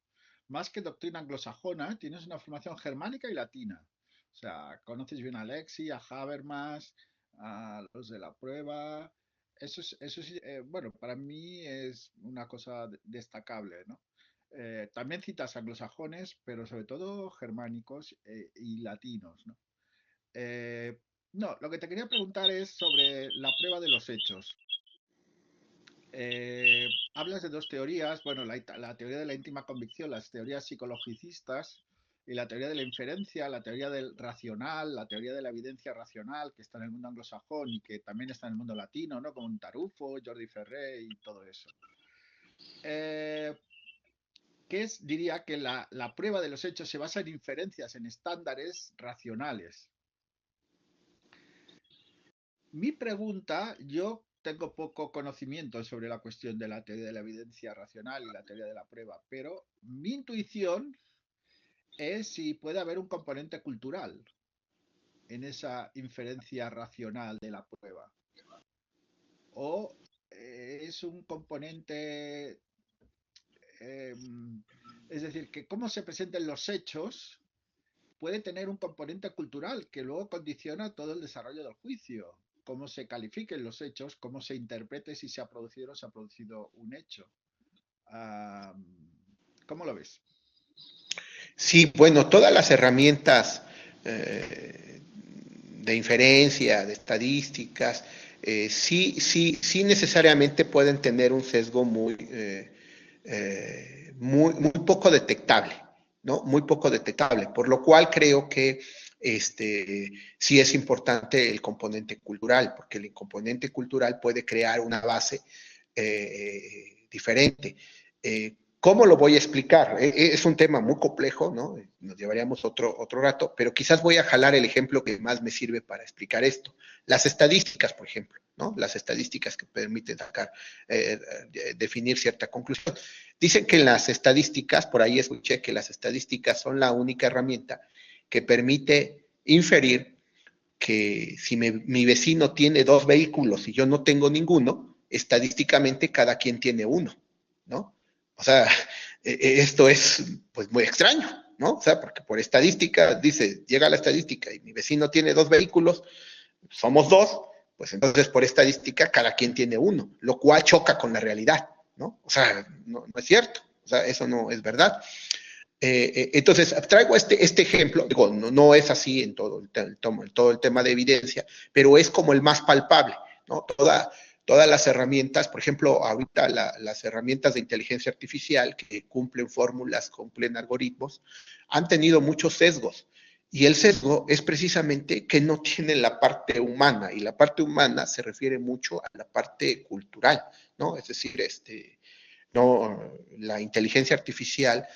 Más que doctrina anglosajona, tienes una formación germánica y latina. O sea, conoces bien a Alexi, a Habermas, a los de la prueba. Bueno, para mí es una cosa destacable, ¿no? También citas anglosajones, pero sobre todo germánicos y latinos, ¿no? Eh, no, lo que te quería preguntar es sobre la prueba de los hechos. Hablas de dos teorías, bueno, la teoría de la íntima convicción, las teorías psicologicistas y la teoría de la inferencia, la teoría del racional, la teoría de la evidencia racional, que está en el mundo anglosajón y que también está en el mundo latino, ¿no? Como un Tarufo, Jordi Ferré y todo eso. Eh, Diría que la prueba de los hechos se basa en inferencias, en estándares racionales. Mi pregunta, yo tengo poco conocimiento sobre la cuestión de la teoría de la evidencia racional y la teoría de la prueba, pero mi intuición es si puede haber un componente cultural en esa inferencia racional de la prueba. O es un componente, eh, es decir, que cómo se presenten los hechos puede tener un componente cultural que luego condiciona todo el desarrollo del juicio, cómo se califiquen los hechos, cómo se interprete si se ha producido o se ha producido un hecho. ¿Cómo lo ves? Sí, bueno, todas las herramientas de inferencia, de estadísticas, sí necesariamente pueden tener un sesgo muy poco detectable, ¿no? Muy poco detectable, por lo cual creo que sí es importante el componente cultural, porque el componente cultural puede crear una base diferente. ¿Cómo lo voy a explicar? Es un tema muy complejo, ¿no? Nos llevaríamos otro rato, pero quizás voy a jalar el ejemplo que más me sirve para explicar esto. Las estadísticas, por ejemplo, ¿no? Las estadísticas que permiten definir cierta conclusión. Dicen que en las estadísticas, por ahí escuché que las estadísticas son la única herramienta que permite inferir que si mi vecino tiene 2 vehículos y yo no tengo ninguno, estadísticamente cada quien tiene uno, ¿no? O sea, esto es pues muy extraño, ¿no? O sea, porque por estadística, dice, llega la estadística y mi vecino tiene 2 vehículos, somos 2, pues entonces por estadística cada quien tiene uno, lo cual choca con la realidad, ¿no? O sea, no es cierto, o sea, eso no es verdad. Entonces, traigo este ejemplo, digo, no es así en todo el tema de evidencia, pero es como el más palpable, ¿no? Todas las herramientas, por ejemplo, ahorita las herramientas de inteligencia artificial que cumplen fórmulas, cumplen algoritmos, han tenido muchos sesgos. Y el sesgo es precisamente que no tienen la parte humana, y la parte humana se refiere mucho a la parte cultural, ¿no? Es decir, no, la inteligencia artificial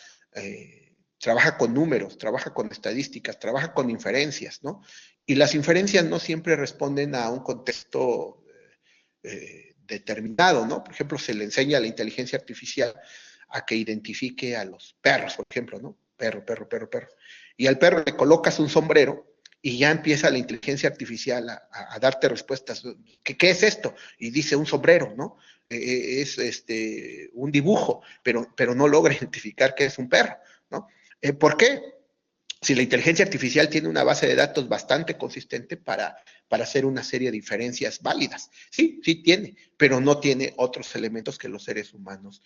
trabaja con números, trabaja con estadísticas, trabaja con inferencias, ¿no? Y las inferencias no siempre responden a un contexto determinado, ¿no? Por ejemplo, se le enseña a la inteligencia artificial a que identifique a los perros, por ejemplo, ¿no? Perro, perro, perro, perro. Y al perro le colocas un sombrero y ya empieza la inteligencia artificial a darte respuestas. ¿Qué es esto? Y dice un sombrero, ¿no? Es un dibujo, pero no logra identificar que es un perro, ¿no? ¿Por qué? Si la inteligencia artificial tiene una base de datos bastante consistente para hacer una serie de inferencias válidas. Sí, sí tiene, pero no tiene otros elementos que los seres humanos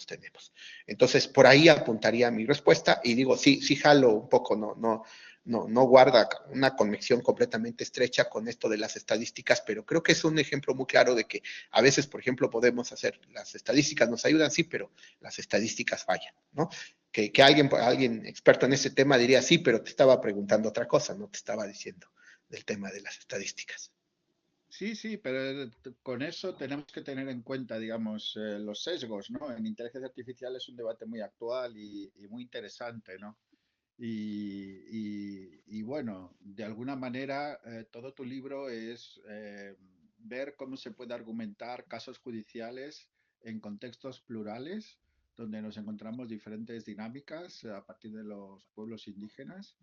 tenemos. Entonces, por ahí apuntaría mi respuesta y digo, sí, sí jalo un poco, no guarda una conexión completamente estrecha con esto de las estadísticas, pero creo que es un ejemplo muy claro de que a veces, por ejemplo, podemos hacer, las estadísticas nos ayudan, sí, pero las estadísticas fallan, ¿no? Que alguien experto en ese tema diría, sí, pero te estaba preguntando otra cosa, no te estaba diciendo del tema de las estadísticas. Sí, sí, pero con eso tenemos que tener en cuenta, digamos, los sesgos, ¿no? En inteligencia artificial es un debate muy actual y muy interesante, ¿no? Y bueno, de alguna manera, todo tu libro es ver cómo se puede argumentar casos judiciales en contextos plurales, donde nos encontramos diferentes dinámicas a partir de los pueblos indígenas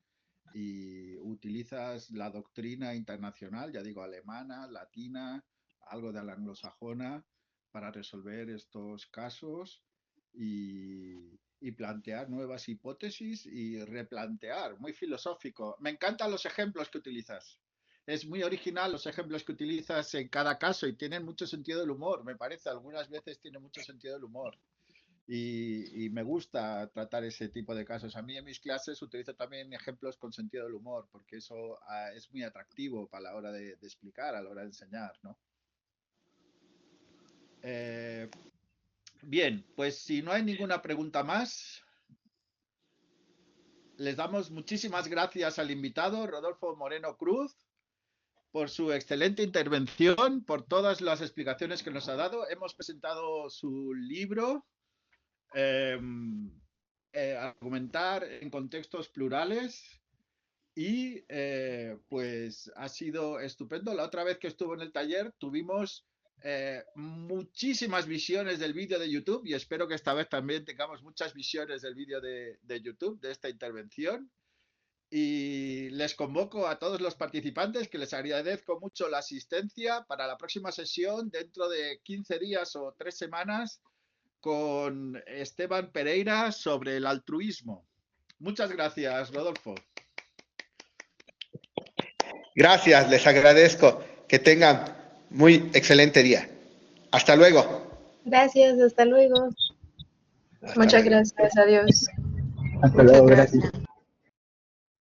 y utilizas la doctrina internacional, ya digo, alemana, latina, algo de la anglosajona, para resolver estos casos y plantear nuevas hipótesis y replantear, muy filosófico. Me encantan los ejemplos que utilizas. Es muy original los ejemplos que utilizas en cada caso y tienen mucho sentido del humor, me parece. Algunas veces tiene mucho sentido del humor y me gusta tratar ese tipo de casos. A mí en mis clases utilizo también ejemplos con sentido del humor, porque eso es muy atractivo para la hora de explicar, a la hora de enseñar, ¿no? Eh, bien, pues si no hay ninguna pregunta más, les damos muchísimas gracias al invitado, Rodolfo Moreno Cruz, por su excelente intervención, por todas las explicaciones que nos ha dado. Hemos presentado su libro, eh, Argumentar en contextos plurales, y pues ha sido estupendo. La otra vez que estuvo en el taller tuvimos muchísimas visiones del vídeo de YouTube y espero que esta vez también tengamos muchas visiones del vídeo de YouTube de esta intervención. Y les convoco a todos los participantes que les agradezco mucho la asistencia para la próxima sesión dentro de 15 días o 3 semanas con Esteban Pereira sobre el altruismo. Muchas gracias, Rodolfo. Gracias, les agradezco. Que tengan muy excelente día. Hasta luego. Gracias, hasta luego. Hasta Muchas luego. gracias, adiós. Hasta Muchas luego, gracias. gracias.